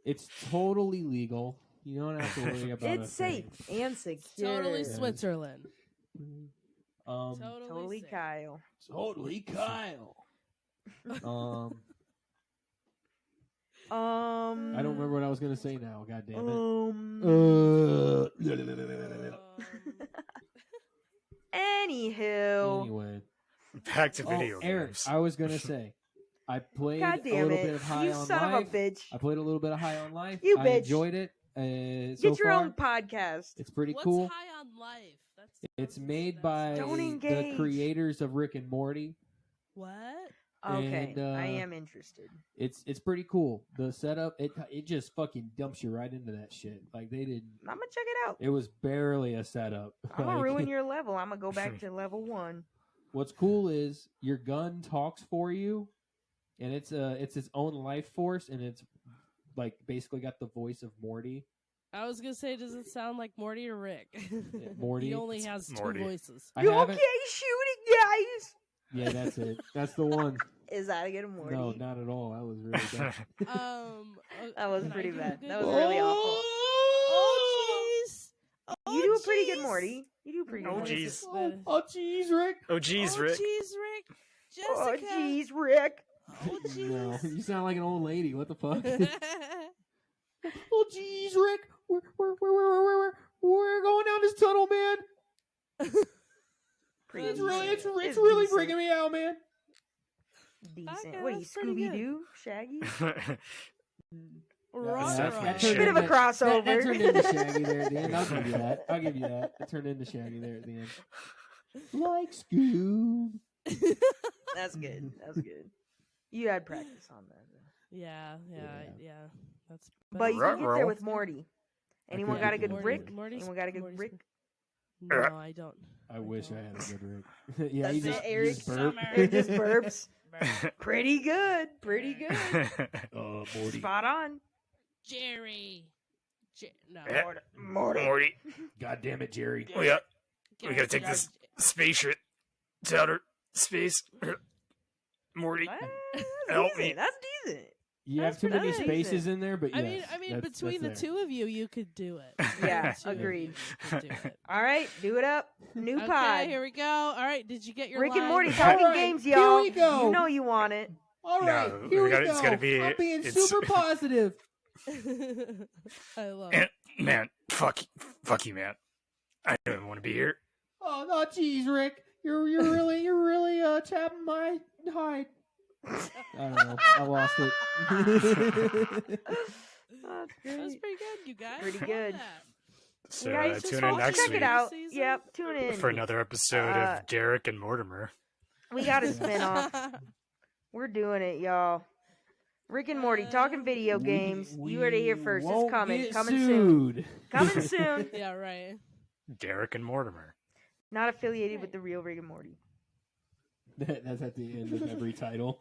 It's totally legal. You don't have to worry about It's safe and secure. Totally Yeah. Switzerland. Totally safe. Kyle. Totally Kyle. I don't remember what I was gonna say now. God damn it. Anywho. Anyway, Back to video Eric, games. I was gonna say, I played God a damn little it. bit of High You on son Life. of a bitch. I played a little bit of High on Life. You I bitch. enjoyed it. So Get your far, own podcast. it's pretty What's cool. high on life? It's made by Don't the engage. creators of Rick and Morty. What? Okay, And, I am interested. It's pretty cool. The setup, it just fucking dumps you right into that shit. Like they didn't. I'm gonna check it out. It was barely a setup. I'm gonna Like, ruin your level. I'm gonna go back to level 1. What's cool is your gun talks for you, and it's its own life force, and it's like basically got the voice of Morty. I was gonna say, does it sound like Morty or Rick? Morty. He only It's has Morty. 2 voices. I You haven't. okay shooting, guys? Yeah, that's it. That's the one. Is that a good Morty? No, not at all. That was really bad. That was can I pretty do a bad. good That was Morty? really awful. Oh jeez. You do a pretty jeez. good Morty. You do a pretty good Oh, Morty. jeez. Oh, jeez, Rick. Oh, jeez, Oh Rick. jeez, Rick. Oh, Jessica. jeez, Rick. Oh jeez. No, you sound like an old lady. What the fuck? Oh, jeez, Rick. We're going down this tunnel, man. Pretty It's really, decent. it's really decent. freaking me out, man. Decent. Okay, What are you, that's pretty Scooby Doo? Shaggy? Rah, That- rah. that turned Bit of a into- crossover. That turned into Shaggy there at the end. I'll give you that. I'll give you that. It turned into Shaggy there at the end. Like Scoob. That's good. That's good. You had practice on that. Yeah. Yeah. That's. But you can get there Ruh-roh. with Morty. Anyone Okay. got a good Morty- Rick? Morty's- Anyone got a good Morty's- Rick? No, I don't. I wish I don't. had a good Rick. Yeah, That's you it, just, Eric. you just burp. Summer. It just burps. Pretty good. Pretty good. Morty. Spot on. Jerry. No. Yeah. Morty. Morty, God damn it, Jerry. we got Get we gotta out take the this yard. spaceship to outer space. Morty, What? That's Help decent. me. That's decent. You That's have too many pretty spaces decent. in there, but yes, I mean, that's between the there. two of you, you could do it. Yeah, The two of you agreed. could do it. All right, do it up. New Okay, pod. here we go. All right, did you get your Rick and line? Morty All talking right, games, here y'all. we go. You know you want it. All right, No, here we we gotta- go. it's gotta be- I'm being it's- super positive. I love And, it. man, fuck you, man. I don't even want to be here. Oh no, geez, Rick, you're really tapping my hide. I don't know. I lost it. That's That was great. pretty good, you guys. Pretty Love good. that. So You guys just tune in watch- next check week it out. Season? Yep, tune in. for another episode of Derek and Mortimer. We got a spin off. We're doing it, y'all. Rick and Morty talking video games. You heard it here first. It's won't coming. get Coming soon. sued. Coming soon. Yeah, right. Derek and Mortimer. Not affiliated with the real Rick and Morty. That's at the end of every title.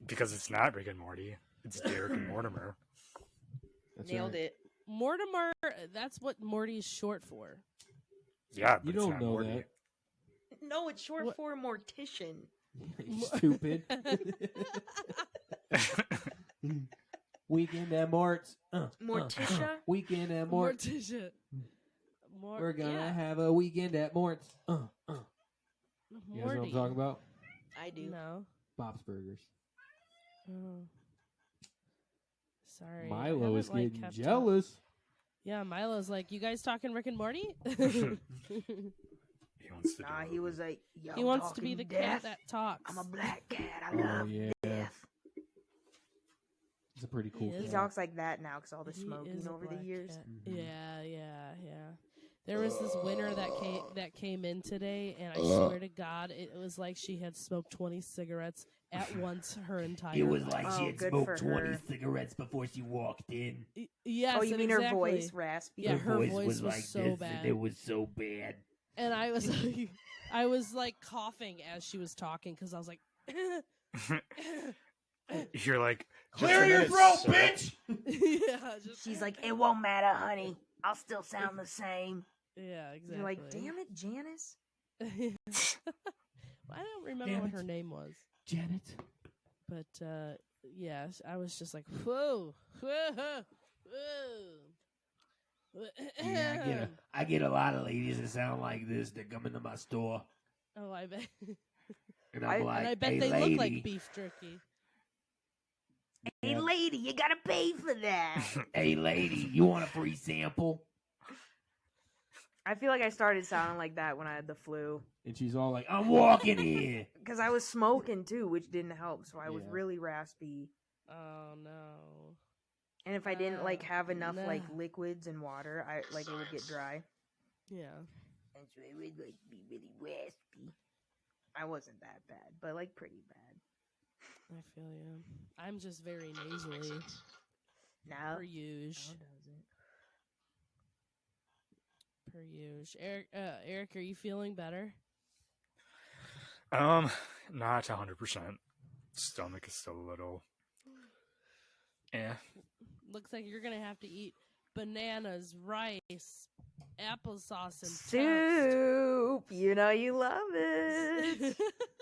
Because it's not Rick and Morty. It's Derek and Mortimer. That's Nailed right. it. Mortimer, that's what Morty's short for. Yeah, but You it's don't not know Morty. that. No, it's short What? for mortician. You stupid. Weekend at Mort's. Morticia? Weekend at Mort's. Morticia. We're gonna yeah. have a weekend at Mort's. You guys know what I'm Morty. talking about? I do. No. Bob's Burgers. Oh. Sorry. I Milo haven't, is like, getting kept jealous. Yeah, Milo's like, you guys talking Rick and Morty? He wants to Nah, do he was like, yo, He wants to be the talking cat death. that talks. I'm a black cat. I Oh love yeah, death. it's a pretty cool. He He is. cat. talks like that now because all the He smoking is a over the black years. cat. Mhm. Yeah. There was this winner that came in today, and I swear to God, it was like she had smoked 20 cigarettes at once her entire It was life. like Oh, she had good smoked for 20 her. cigarettes before she walked in. Yes, Oh, you and mean exactly. her voice raspy? Yeah, her voice was like so this, bad. and it was so bad. And I was like, I was like coughing as she was talking because I was like, You're like, Clear your "Listen throat, to this, bitch! yeah, just, She's like, it won't matter, honey. I'll still sound the same. yeah, exactly. You're like, damn it, Janice. I don't remember Damn what it. her name was, Janet. but yeah, I was just like, whoa, whoa, whoa. Yeah, I get a lot of ladies that sound like this that come into my store, Oh, I bet. and I'm like, And I bet hey, they lady, look like beef jerky. Hey, Yeah. lady, you gotta pay for that. hey, lady, you want a free sample? I feel like I started sounding like that when I had the flu. And she's all like, I'm walking here. Because I was smoking too, which didn't help. So I was Yeah. really raspy. Oh no. And if I didn't like have enough like no. liquids and water, I like it would get dry. Yeah. And so it would like be really raspy. I wasn't that bad, but like pretty bad. I feel you. I'm just very nasally No, per usual. Per usual. Eric, are you feeling better? Not 100%. Stomach is still a little. Yeah. Looks like you're gonna have to eat bananas, rice, applesauce, and toast. soup. You know you love it.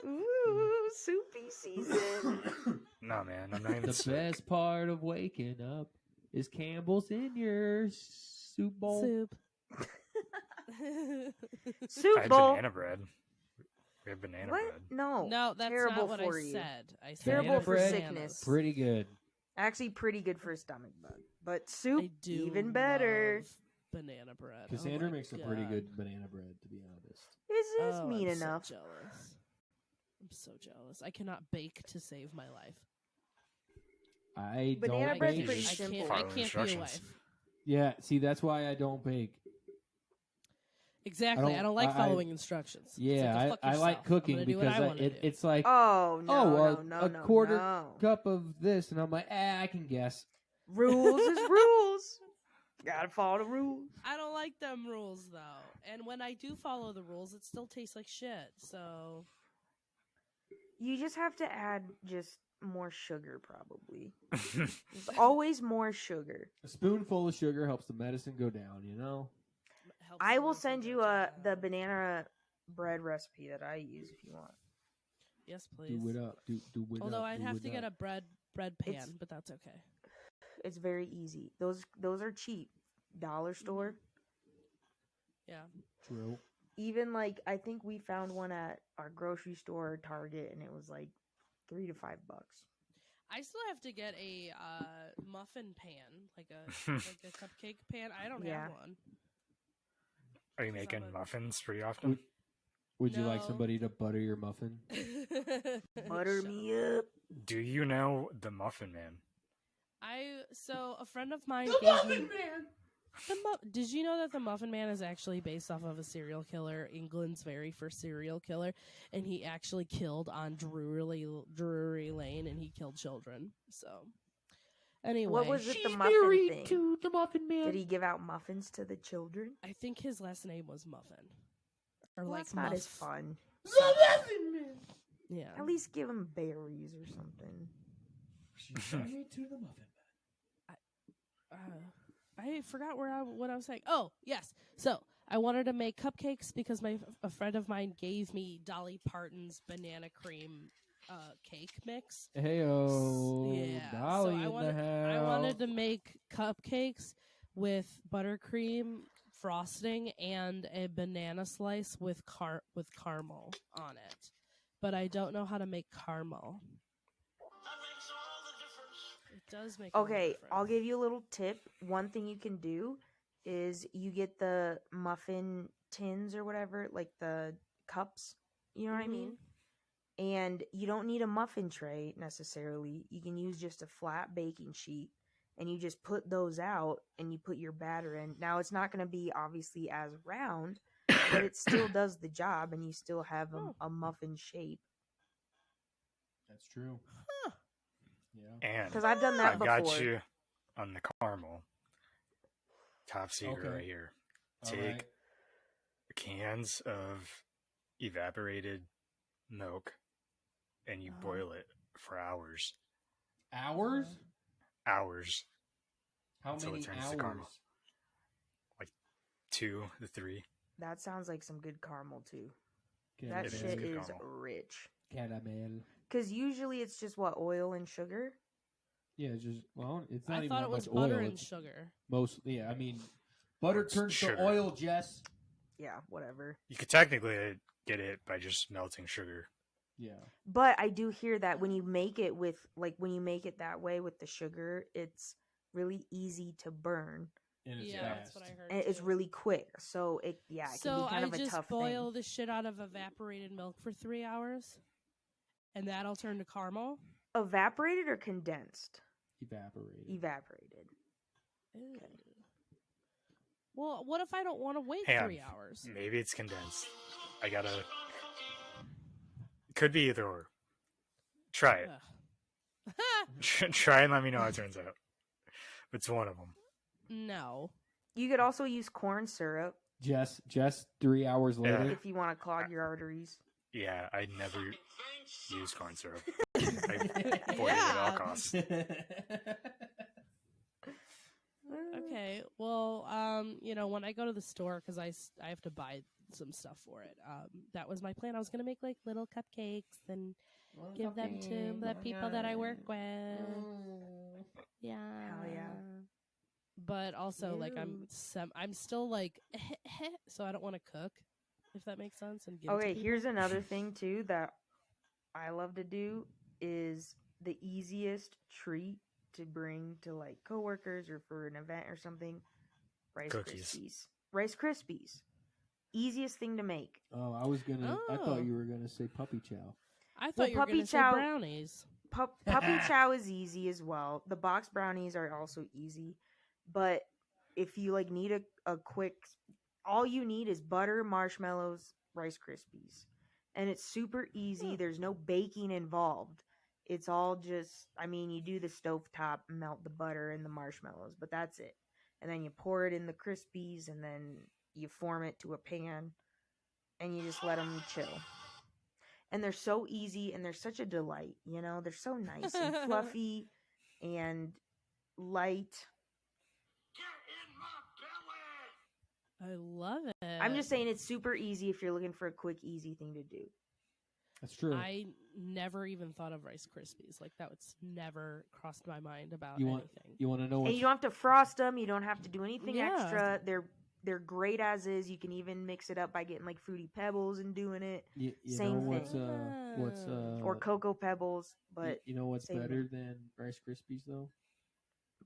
Ooh, soupy season. No, man. I'm not even The sick. best part of waking up is Campbell's in your soup bowl. Soup. I Soup had bowl. banana bread. We have banana What? bread. No. No, that's terrible not what for I you. said. I said Terrible Banana for bread, sickness. Pretty good. Actually, pretty good for a stomach bug. But soup, I do even better. love banana bread. Cassandra oh my makes a pretty God. good banana bread, to be honest. This is Oh, mean I'm enough. So jealous. I'm so jealous. I cannot bake to save my life. I Banana don't bread's bake. pretty I simple. can't. Follow I can't be a instructions. wife. Yeah, see, that's why I don't bake. Exactly. I I don't like don't- following instructions. It's Yeah, like, go fuck I like yourself. I'm cooking gonna do what because I wanna do. it's like, Oh, no, no, a no, quarter no. cup of this, and I'm like, I can guess. Rules is rules. Gotta follow the rules. I don't like them rules though, and when I do follow the rules, it still tastes like shit. So You just have to add just more sugar, probably. There's always more sugar. A spoonful of sugar helps the medicine go down, you know? it helps I the will medicine send go you down. the banana bread recipe that I use if you want. Yes, please. Do it up. Do it Although up. I'd do have it to get up. a bread pan, It's- but that's okay. It's very easy. Those are cheap. Dollar store. Yeah. True. Even like I think we found one at our grocery store or Target, and it was like $3 to $5. I still have to get a muffin pan, like a cupcake pan. I don't Yeah. have one. Are you Because making I'm a- muffins pretty often? Would you like No. somebody to butter your muffin? Butter Shut me up. Do you know the Muffin Man? So a friend of mine gave me Did you know that the Muffin Man is actually based off of a serial killer, England's very first serial killer, and he actually killed on Drury Lane, and he killed children. So anyway, What was it? The She's muffin married thing. to the Muffin Man. Did he give out muffins to the children? I think his last name was Muffin, or Well, like that's not as Muff. fun. The Muffin Man. Yeah. At least give him berries or something. She's married to the Muffin I forgot what I was saying. Oh, yes. So I wanted to make cupcakes because a friend of mine gave me Dolly Parton's banana cream cake mix. Man. Heyo. Yeah. Dolly So I in wanted, the I house. wanted to make cupcakes with buttercream frosting and a banana slice with caramel on it. But I don't know how to make caramel. It does make a little Okay, difference. I'll give you a little tip. One thing you can do is you get the muffin tins or whatever, like the cups, you know what I mean? And you don't need a muffin tray necessarily. You can use just a flat baking sheet and you just put those out and you put your batter in. Now, it's not going to be obviously as round, but it still does the job and you still have a muffin shape. That's true. Huh. Yeah. And Because I've done that I've before. got you on the caramel. Top secret Okay. right here. All Take right. cans of evaporated milk and you Oh. boil it for hours. Hours? Hours. How Until it many turns to hours? caramel. 2 to 3. That sounds like some good caramel too. Caramel. That It is shit good is caramel. rich. Caramel. Because usually it's just what, oil and sugar? Yeah, it's just it's not I even thought that it was much butter oil. and It's sugar. mostly, yeah. I mean, butter It's turns sugar. to oil, Jess. Yeah, whatever. You could technically get it by just melting sugar. Yeah. But I do hear that when you make it with, like, when you make it that way with the sugar, it's really easy to burn. And it's Yeah, fast. that's what I heard. And it's too. really quick. So, it can So be kind I of a just tough boil thing. the shit out of evaporated milk for 3 hours, and that'll turn to caramel. Evaporated or condensed? Evaporated. Evaporated. Ew. Well, what if I don't want to wait Hang on. 3 hours? Maybe it's condensed. I gotta. Could be either or. Try it. Ugh. Try and let me know how it turns out. It's one of them. No. You could also use corn syrup Just 3 hours Yeah. later. if you want to clog your arteries. Yeah, I never use corn syrup. I avoid it at all Yeah. costs. Okay. Well, when I go to the store, because I have to buy some stuff for it. That was my plan. I was gonna make like little cupcakes and give them to the people that I work with. Yeah. Hell yeah. But also, like, I'm still like, so I don't want to cook, if that makes sense. And give it to Okay, people. here's another thing too that I love to do is the easiest treat to bring to like coworkers or for an event or something. Rice Cookies. Krispies. Rice Krispies. Easiest thing to make. Oh, I Oh. thought you were gonna say puppy chow. I thought Well, you were puppy going to say chow- brownies. Puppy chow is easy as well. The box brownies are also easy. But if you like need a quick, all you need is butter, marshmallows, Rice Krispies. And it's super easy. Huh. There's no baking involved. It's all just, you do the stovetop, melt the butter and the marshmallows, but that's it. And then you pour it in the Krispies and then you form it to a pan and you just let them chill. And they're so easy and they're such a delight, They're so nice and fluffy and light. I love it. I'm just saying it's super easy if you're looking for a quick, easy thing to do. That's true. I never even thought of Rice Krispies. Like, that was never crossed my mind about You want- anything. You want to know And what? you don't have to frost them. You don't have to do anything Yeah. extra. They're great as is. You can even mix it up by getting like Fruity Pebbles and doing it, You same know thing. what's or Cocoa Pebbles. But you know what's same better thing. than Rice Krispies though?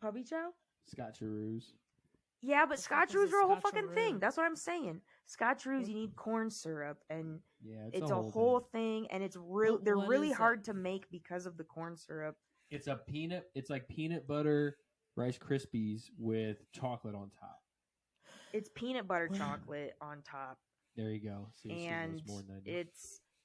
Puppy Chow? Scotcheroos. Yeah, but The fuck is Scotcheroos a are a whole fucking thing. Scotcheroo? That's what I'm saying. Scotcheroos, you need corn syrup, and Yeah, it's a whole thing, and it's real. What- They're what really is it? hard to make because of the corn syrup. It's a peanut. It's like peanut butter Rice Krispies with chocolate on top. It's peanut butter Wow. chocolate on top, There you go. See, she knows and more than I do.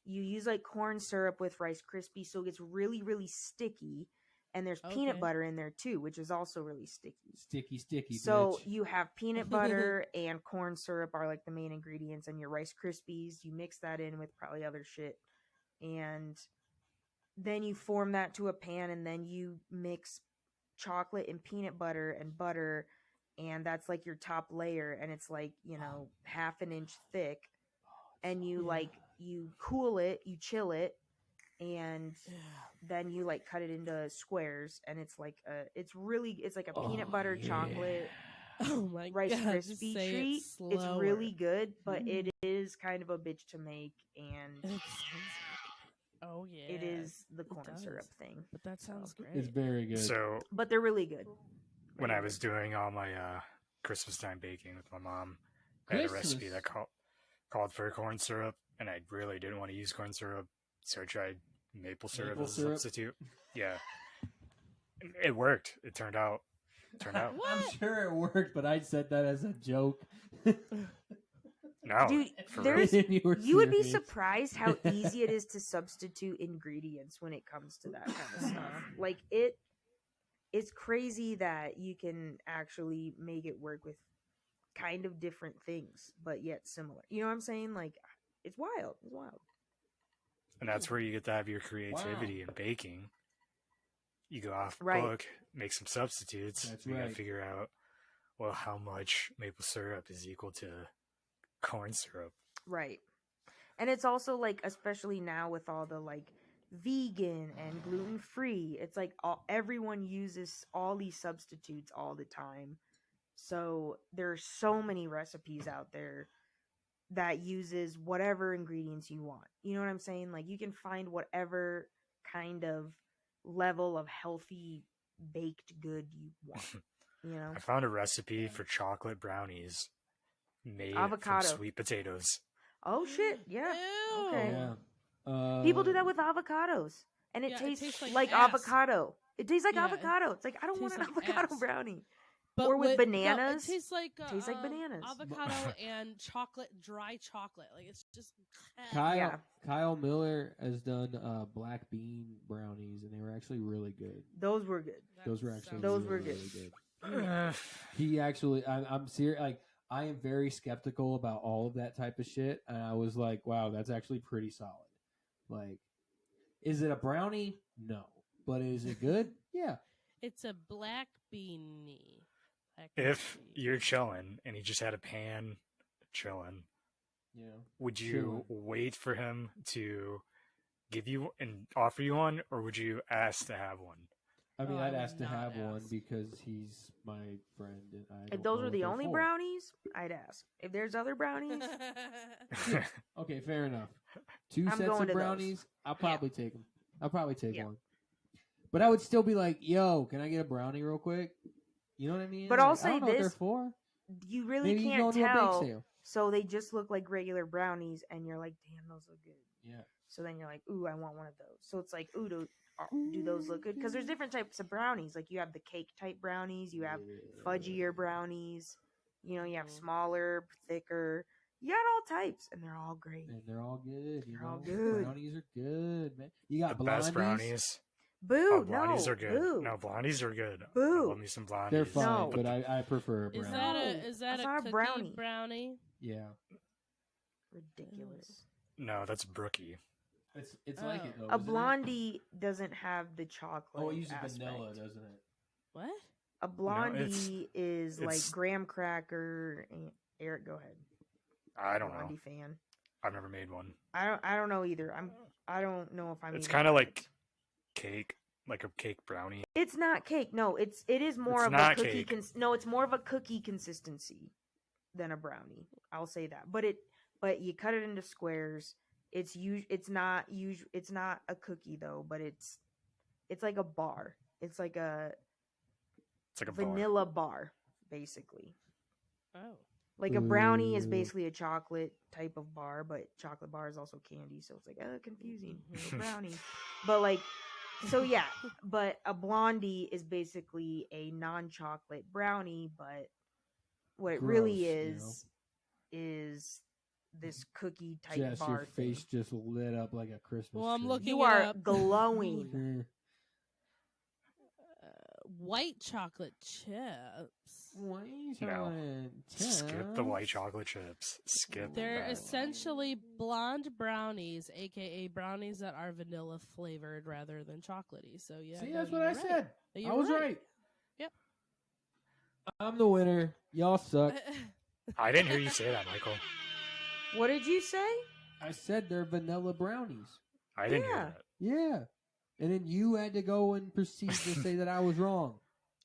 you use like corn syrup with Rice Krispies, so it gets really, really sticky. And there's peanut Okay. butter in there too, which is also really sticky. Sticky, So bitch. you have peanut butter and corn syrup are like the main ingredients, and your Rice Krispies. You mix that in with probably other shit, and then you form that to a pan, and then you mix chocolate and peanut butter and butter, and that's like your top layer, and it's like half an inch thick, and you Yeah. you cool it, you chill it, and Yeah. then you like cut it into squares, and it's like it's like a Oh, peanut butter yeah. chocolate Oh my Rice god. just Krispie say treat. It It's slower. really good, but Mm. it is kind of a bitch to make, and It sounds like- oh yeah. it is the it corn does. syrup thing. But that sounds So- great. It's very good. So But they're really good. when Really I was good. doing all my Christmas time baking with my mom, I had a recipe that called for corn syrup, and I really didn't want to use corn syrup, so I tried maple syrup Maple as a syrup? substitute. Yeah, it worked. It turned out. I'm What? sure it worked, but I said that as a joke. No, Dude, for there's- real. And were You would be serious. surprised how easy it is to substitute ingredients when it comes to that kind of stuff. Like it's crazy that you can actually make it work with kind of different things, but yet similar. You know what I'm saying? Like it's wild. It's wild. And that's where you get to have your creativity in baking. You go off Right. book, make some substitutes. That's you gotta right. figure out, well, how much maple syrup is equal to corn syrup. Right. And it's also like, especially now with all the like vegan and gluten free, it's like everyone uses all these substitutes all the time. So there's so many recipes out there that uses whatever ingredients you want. You know what I'm saying? Like you can find whatever kind of level of healthy baked good you want. You know? I found a recipe for chocolate brownies made Avocado. from sweet potatoes. Oh shit. Yeah. Ew. Okay. Yeah. People do that with avocados, and it Yeah, it tastes, tastes like like ass. avocado. It tastes like Yeah, avocado. It's like I don't want tastes an like avocado ass. brownie. But Or with no, bananas. it tastes like Tastes like bananas. avocado and chocolate, dry chocolate. Like it's just Kyle Yeah. Miller has done black bean brownies, and they were actually really good. Those were good. That Those were actually sounds Those really, were good. really good. He actually, I'm serious. Like, I am very skeptical about all of that type of shit, and I was like, wow, that's actually pretty solid. Like, is it a brownie? No, but is it good? Yeah. It's a black beanie. Black If beanie. you're chilling and he just had a pan chilling, Yeah. would you wait for him to give you and offer you one, or would you ask to have one? I mean, Oh, I I'd would ask to not have one ask. because he's my friend, and I. If don't those know were what the they're only for. brownies, I'd ask. If there's other brownies, Okay, fair enough. 2 I'm sets going of to those. brownies, I'll probably take them. I'll probably take Yeah. one. But I would still be like, "Yo, can I get a brownie real quick?" You know what I mean? But Like, I'll I say don't know what they're this, for. you really Maybe you can't go into a bake tell. sale. So they just look like regular brownies, and you're like, damn, those look good. Yeah. So then you're like, ooh, I want one of those. So it's like, ooh, do those look good? Because there's different types of brownies. Like you have the cake type brownies, you have fudgier brownies, you know, you have Mhm. smaller, thicker. You got all types, and they're all great. And they're all good. You They're all know, good. brownies are good, man. You got The best blondies. brownies. Boo, Oh, blondies no, are good. boo. No, blondies are good. I Boo. love me some blondies. They're fine, No. but I prefer a brownie. Is that No, a that's not a cookie brownie. brownie? Yeah, Ridiculous. No, that's brookie. it's like it though. A isn't it? blondie doesn't have the chocolate. Oh, it uses aspect. vanilla, doesn't it? What? A blondie is like it's- graham cracker. And Eric, go ahead. I don't know. Blondie fan. I've never made one. I don't know either. I don't know if I'm. It's even kind of right. like cake, like a cake brownie. It's not cake. No, it is more It's of a not cookie. cake. No, it's more of a cookie consistency than a brownie. I'll say that. But you cut it into squares. It's not a cookie though, but it's like a bar. It's like a It's like a bar. vanilla bar, basically. Oh. Like a brownie is Ooh. basically a chocolate type of bar, but chocolate bar is also candy, so it's like confusing. It's a brownie, but like, so yeah. But a blondie is basically a non-chocolate brownie, but what it really Gross, is this cookie type Jess, bar your thing. face just lit up like a Christmas Well, I'm tree. looking You it are up. glowing. Mm. White chocolate chips. No. Skip the white chocolate chips. Skip They're that. essentially blonde brownies, aka brownies that are vanilla flavored rather than chocolatey. So yeah, See, no, that's what you're I right. said. You're I was right. Yep. I'm the winner. Y'all suck. I didn't hear you say that, Michael. What did you say? I said they're vanilla brownies. I didn't Yeah. hear that. Yeah. And then you had to go and proceed to say that I was wrong.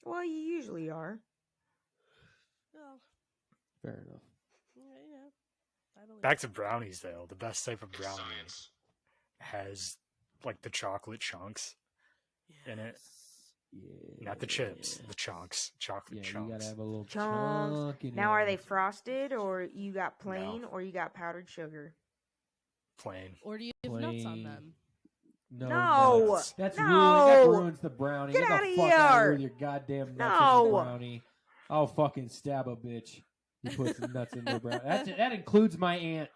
Well, you usually are. Well, Fair enough. I believe Back to brownies, though. The best type of brownie has like the chocolate chunks in it. Yeah. Not the chips, the chunks. Chocolate Yeah, you chunks. gotta have a little Chunks. chunk in Now, it. are they frosted, or you got plain, No. or you got powdered sugar? Plain. Or do you have nuts on Plain. them? No. No. nuts. That's No. that ruins the brownie. Get the outta fuck out of here. with your goddamn nuts in No. the brownie. I'll fucking stab a bitch who puts nuts in their brownie. That includes my aunt.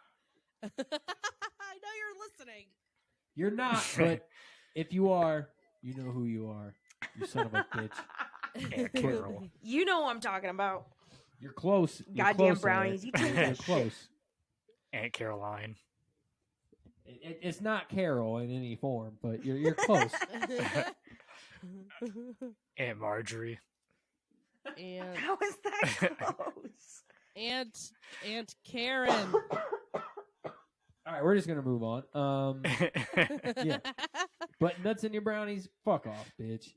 I know you're listening. You're not, but if you are, you know who you are. You son of a bitch. Aunt Carol. You know what I'm talking about. You're close. You're Goddamn close, brownies. You Eric. taste You're that shit. close. Aunt Caroline. It's not Carol in any form, but you're close. Aunt Marjorie. and How is that close? Aunt Karen. All right, we're just gonna move on. Yeah. But nuts in your brownies, fuck off, bitch.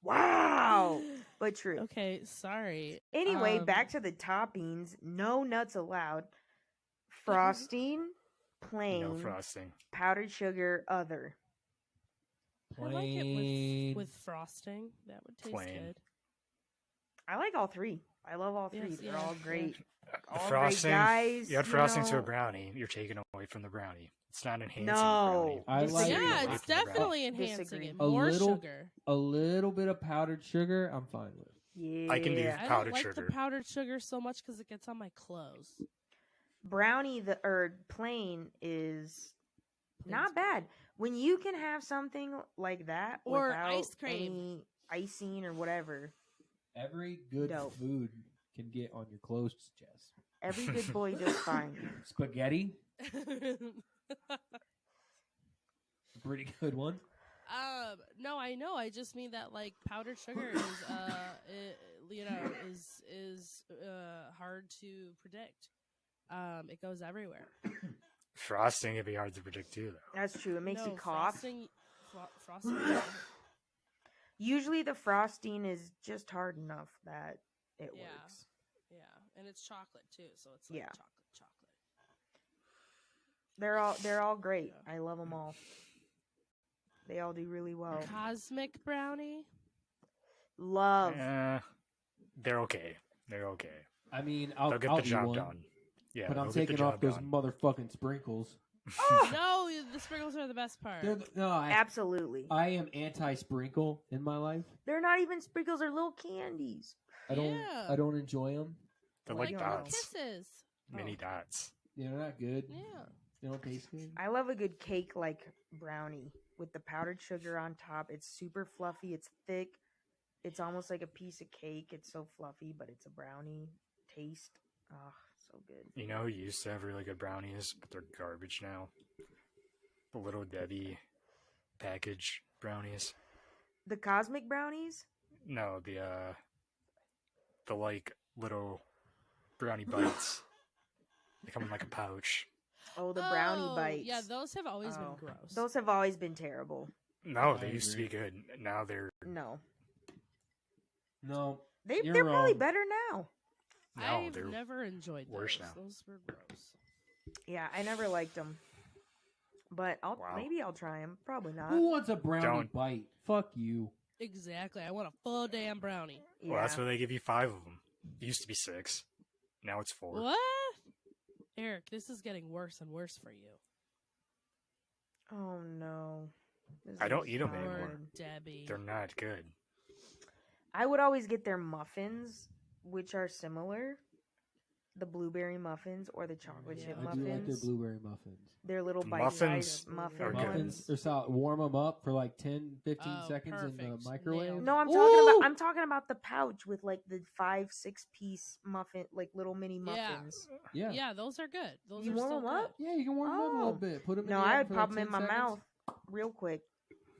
Wow. But true. Okay, sorry. Anyway, back to the toppings. No nuts allowed. Frosting, plain, No frosting. powdered sugar, other. I like it Plain. with frosting. That would taste Plain. good. I like all three. I love all three. Yes, They're yeah, all yeah. great. The All frosting. great guys. You add frosting to know. a brownie, you're taking away from the brownie. It's not enhancing No. the brownie. I It's like- taking Yeah, away it's from the brownie. definitely enhancing Disagree. it. A More little- sugar. A little bit of powdered sugar, I'm fine with. Yeah. I can do I powdered don't like sugar. the powdered sugar so much because it gets on my clothes. Brownie or plain is not bad. When you can have something like that Or without ice cream. any icing or whatever, Every good Dope. food can get on your clothes, Jess. every good boy does fine. Spaghetti, pretty good one. No, I know. I just mean that like powdered sugar is is hard to predict. It goes everywhere. Frosting would be hard to predict too, though. That's true. It makes No, you cough. Frosting. Usually the frosting is just hard enough that it Yeah. works. Yeah, and it's chocolate too, so it's like Yeah. chocolate. They're all great. I love them all. They all do really well. Cosmic brownie. Love. They're okay. They're okay. I mean, I'll They'll get I'll the eat job one, done. Yeah, but I'm they'll get the taking off job those done. motherfucking sprinkles. No, the sprinkles are the best part. Absolutely. I am anti-sprinkle in my life. They're not even sprinkles, they're little candies. I don't. Yeah. I don't enjoy them. They're Like like little dots, Kisses. mini Oh. dots. They're not good. Yeah. They don't taste good. I love a good cake like brownie with the powdered sugar on top. It's super fluffy, it's thick. It's almost like a piece of cake. It's so fluffy, but it's a brownie taste. Oh, so good. You know who used to have really good brownies, but they're garbage now? The Little Debbie package brownies. The cosmic brownies? No, the like little brownie bites. They come in like a pouch. Oh, the brownie Oh, bites. Yeah, those have always Oh. been gross. Those have always been terrible. No, I they used to agree. be good. Now they're No. No, They're You're probably wrong. better now. I've they're never enjoyed worse those. now. Those were gross. Yeah, I never liked them. But Wow. maybe I'll try them. Probably not. who wants a brownie Don't. bite? Fuck you. Exactly. I want a full damn brownie. Yeah. well. That's why they give you 5 of them. It used to be 6. Now it's 4. What? Eric, this is getting worse and worse for you. Oh no. This I don't is eat 'em Poor anymore. hard. Debbie. They're not good. I would always get their muffins, which are similar. The blueberry muffins or the chocolate Yeah. chip I do like their muffins. blueberry muffins. They're little The bite-sized muffins muffin are good. Muffins, ones. they're solid. Warm them up for like 10, 15 Oh, seconds in the perfect. microwave. Nailed No, Ooh! I'm talking about the pouch with like the 5-6 piece muffin, like little mini muffins. Yeah. Yeah, those are good. Those You are warm still 'em good. up? Yeah, you can warm them up a Oh. little bit. Put them No, in the I oven would for pop like them in 10 my seconds. mouth real quick.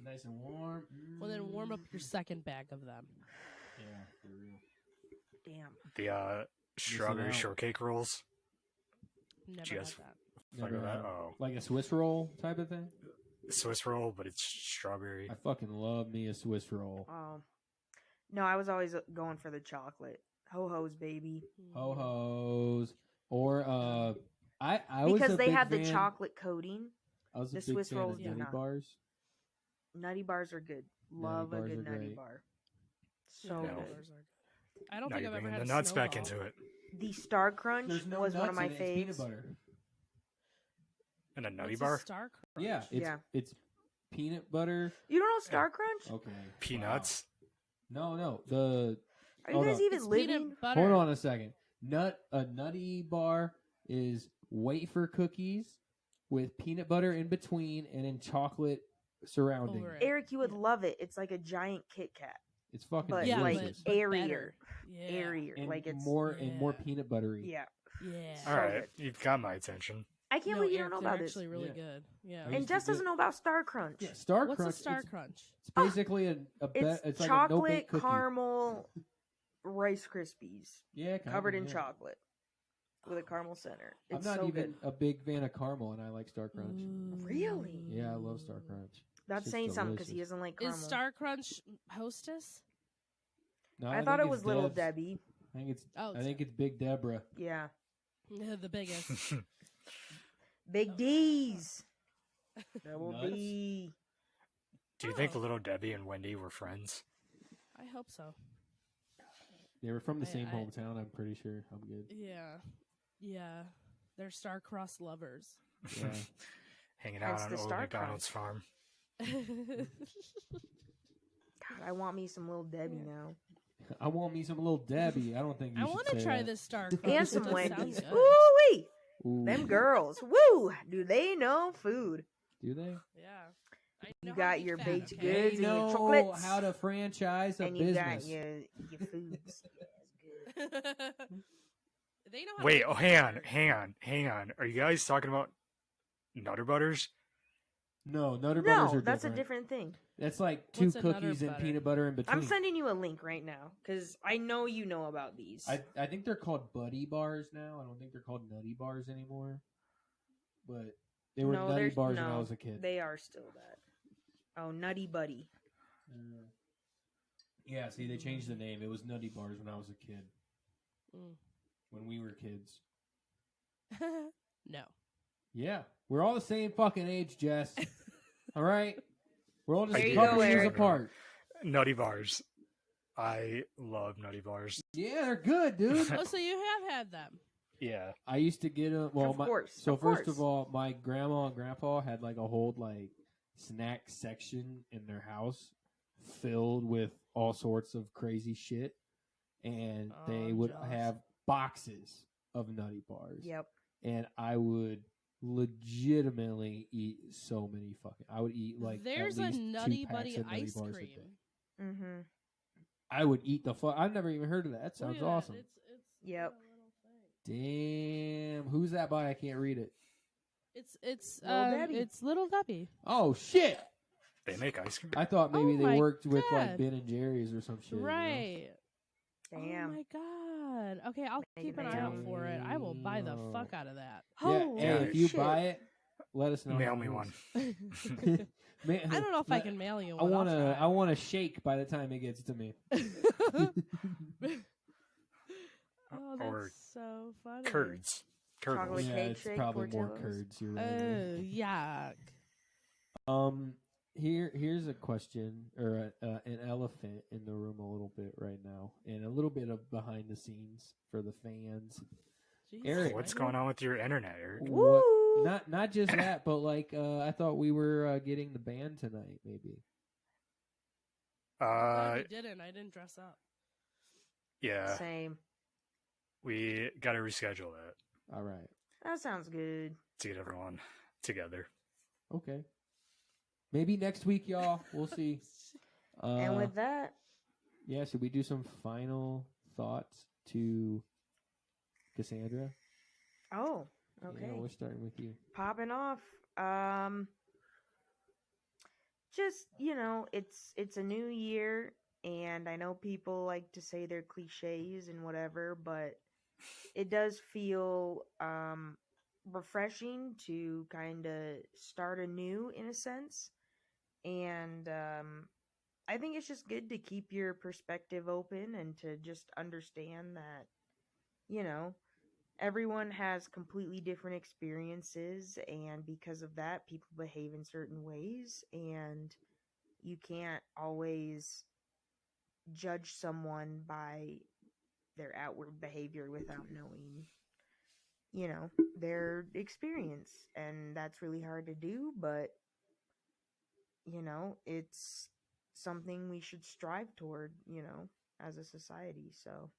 Nice and warm. Well, then warm up your second bag of them. Yeah, for real. Damn. The strawberry out. shortcake rolls. Never Just- had that. Like Never that. had- Oh, Like a Swiss roll type of thing. Swiss roll, but it's strawberry. I fucking love me a Swiss roll. Oh. No, I was always going for the chocolate. Ho hos, baby. Ho hos. Or I was Because a they big had the fan- chocolate coating. I was a the big Swiss fan rolls of do Nutty not. bars. Nutty bars are good. Love a bars good are nutty great. bar. Yeah, So No. good. those are good. I don't Now think you're I've ever bringing had the a nuts back snowball. into it. The Star Crunch There's no was nuts one of my in it. It's peanut faves. butter. And a nutty What's bar? A Star Crunch? Yeah, it's peanut butter. You don't know Star Crunch? Okay. Peanuts? Wow. No. The Are you hold guys on. even It's living? peanut butter. hold on a second. A nutty bar is wafer cookies with peanut butter in between and then chocolate surrounding. Over it. Eric, you would Yeah. love it. It's like a giant Kit Kat. It's fucking But, Yeah, delicious. but airier. better. Yeah. Airier. and Like it's more and more Yeah. peanut buttery. yeah. Yeah. So Alright, good. you've got my attention. I can't No, believe you Eric, don't know they're about this. actually really Yeah. good. Yeah. I And used to Jess do doesn't it. know about Star Crunch. Yeah, Star What's Crunch. a Star Crunch? It's basically it's It's like a no chocolate bake cookie. caramel Rice Krispies Yeah, kinda, covered in yeah. chocolate with a caramel center. I'm It's not so even good. a big fan of caramel, and I like Star Crunch. Really? Yeah, I love Star Crunch. That's Shit's saying something because he delicious. doesn't like Is caramel. Star Crunch Hostess? No, I thought think it it's was Little Deb's. Debbie. I think it's Oh, I think it's Big Deborah. Yeah. the biggest. Big D's. Double Nuts. D. Do you think Oh. Little Debbie and Wendy were friends? I hope so. They were from the I- same I- hometown. I'm pretty sure. I'm good. Yeah. Yeah. They're star-crossed lovers. Yeah. Hanging out Hence on the old Star McDonald's farm. God, I want me some Little Debbie Yeah. now. I want me some little Debbie. I don't think you I should want to say try that. this star-crossed. And It some does sound Wendy's. good. Woo-wee! Ooh. Them girls. Woo! Do they know food? Do they? Yeah. I You know how to got be your fat, baked okay? goods They and your know chocolates. how to franchise a And you got business. your foods. Yeah, it's good. They know how Wait, to oh, make hang on. Are you guys talking about Nutter Butters? No, Nutter Butters No, are that's a different. different thing. That's like two What's a Nutter cookies and Butter? peanut butter in between. I'm sending you a link right now because I know you know about these. I think they're called Buddy Bars now. I don't think they're called Nutty Bars anymore. But they were Nutty there's- Bars when I no, was a kid. They are still that. Oh, Nutty Buddy. Yeah, see, they changed the name. It was Nutty Bars when I was a kid. Mm. When we were kids. No. Yeah, we're all the same fucking age, Jess. All right, we're all just There a you couple go, years Eric. apart. Nutty Bars. I love Nutty Bars. Yeah, they're good, dude. Oh, so you have had them. Yeah. I used to get them. Well, Of course, So of first course. of all, my grandma and grandpa had like a whole like snack section in their house filled with all sorts of crazy shit, and Oh, they I'm would jealous. have boxes of Nutty Bars. Yep. And I would legitimately eat so many fucking. I would eat like There's at a least Nutty 2 packs Buddy of Nutty ice Bars a cream. day. Mm-hmm. I would eat the fuck. I've never even heard of that. That Look sounds at that. awesome. It's Yep. a little thing. Damn, who's that by? I can't read it. It's Little Debbie. it's Little Debbie. Oh shit! They make ice cream. I thought maybe Oh they my worked with like God. Ben and Jerry's or some shit. you know? Right. Damn. Oh my god. Okay, I'll Make keep it an eye out down. for it. I will buy the No. fuck out of that. Yeah, Holy hey, if you shit. buy it, let us know. Mail how me it one. is. I don't know if I Let- can mail you I one. want I'll to. I want to shake by the time it gets to me. try. Oh, that's Or so funny. Curds. Chocolate Curdles. Yeah, cake it's shake, probably more Portillo's. curds. You're Oh, right. yuck. Here's a question or an elephant in the room a little bit right now, and a little bit of behind the scenes for the fans. Jesus, Eric. What's going on with your internet, Eric? What, Woo! not just that, but like I thought we were getting the band tonight, maybe. I didn't dress up. Yeah, Same. we got to reschedule that All right, That sounds good. to get everyone together. okay. Maybe next week, y'all. We'll see. And with that, Yeah, should we do some final thoughts to Cassandra? oh, okay. Yeah, we're starting with you. Popping off. Just, it's a new year, and I know people like to say they're cliches and whatever, but it does feel refreshing to kind of start anew in a sense. And I think it's just good to keep your perspective open and to just understand that, everyone has completely different experiences, and because of that, people behave in certain ways, and you can't always judge someone by their outward behavior without knowing, their experience. And that's really hard to do, but, it's something we should strive toward, as a society. So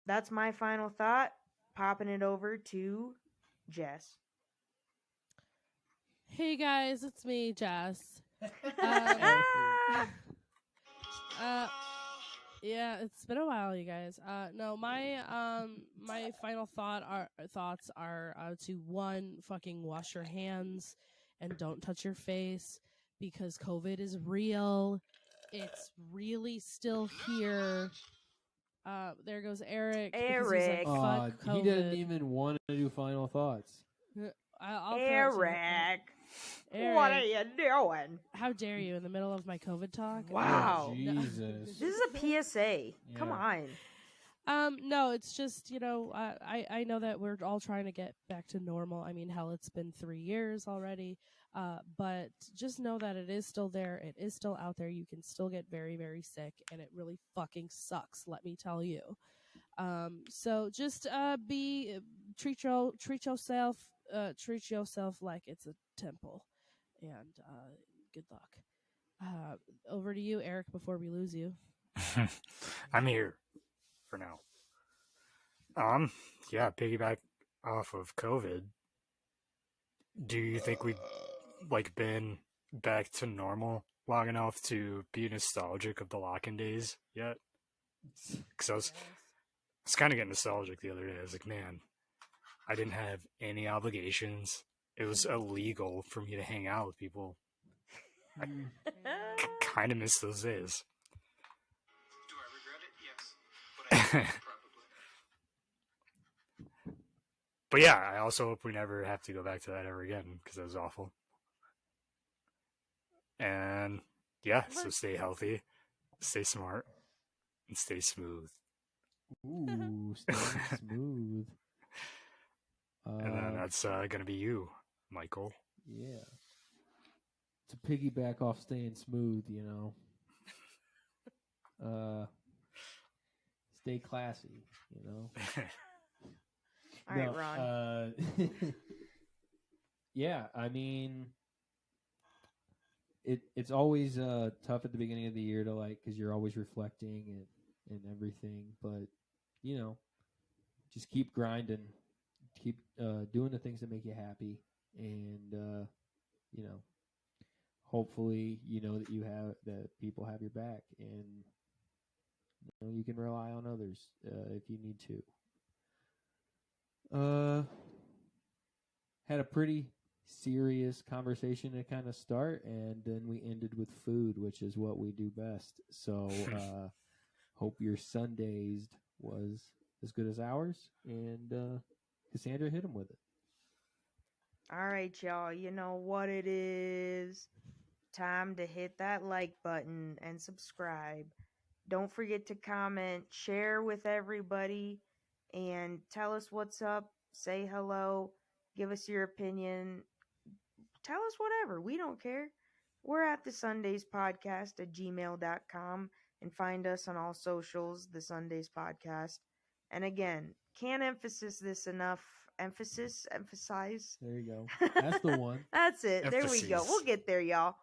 that's my final thought. Popping it over to Jess. Hey guys, it's me, Jess. Yeah, it's been a while, you guys. No, my final thoughts are to one, fucking wash your hands and don't touch your face because COVID is real. It's really still here. There goes Eric. because he's like, Eric. fuck He didn't COVID." even want to do final thoughts. I'll throw it to him. Eric, what are Eric, you doing? how dare you in the middle of my COVID talk? Wow. Oh, Jesus. This is a PSA. Come Yeah. on. No, it's just, I know that we're all trying to get back to normal. I mean, hell, it's been 3 years already. But just know that it is still there. It is still out there. You can still get very, very sick, and it really fucking sucks, let me tell you. So just treat yourself like it's a temple, and good luck. Over to you, Eric, before we lose you. I'm here for now. Yeah, piggyback off of COVID. Do you think we've like been back to normal long enough to be nostalgic of the lock-in days yet? Because I was kind of getting nostalgic the other day. I was like, man, I didn't have any obligations. It was illegal for me to hang out with people. I kind of miss those days. Do I regret it? Yes. But I probably. But yeah, I also hope we never have to go back to that ever again because that was awful. And yeah, so stay healthy, stay smart, and stay smooth. Ooh, staying smooth. And then that's gonna be you, Michael. Yeah. To piggyback off staying smooth, stay classy, All right, No, Ron. yeah, I mean, it's always tough at the beginning of the year to because you're always reflecting and everything, but just keep grinding, keep doing the things that make you happy, and hopefully that people have your back, and you can rely on others if you need to. Had a pretty serious conversation to kind of start, and then we ended with food, which is what we do best. So hope your Sundays was as good as ours, and Cassandra hit him with it. All right, y'all. You know what it is. Time to hit that like button and subscribe. Don't forget to comment, share with everybody, and tell us what's up. Say hello. Give us your opinion. Tell us whatever. We don't care. We're at the Sundays Podcast at gmail.com and find us on all socials, the Sundays Podcast. And again, can't emphasize this enough. Emphasize. There you go. That's the one. That's it. There we go. Emphases. We'll get there, y'all.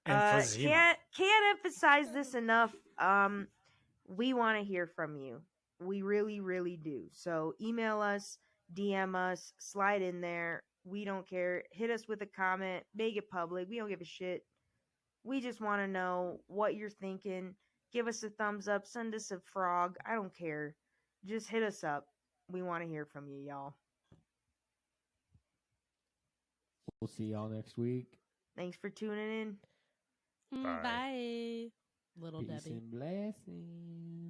Emphysema. Can't emphasize this enough. We want to hear from you. We really, really do. So email us, DM us, slide in there. We don't care. Hit us with a comment. Make it public. We don't give a shit. We just want to know what you're thinking. Give us a thumbs up. Send us a frog. I don't care. Just hit us up. We want to hear from you, y'all. We'll see y'all next week. Thanks for tuning in. Bye. Bye. Little Peace Debbie. and blessings.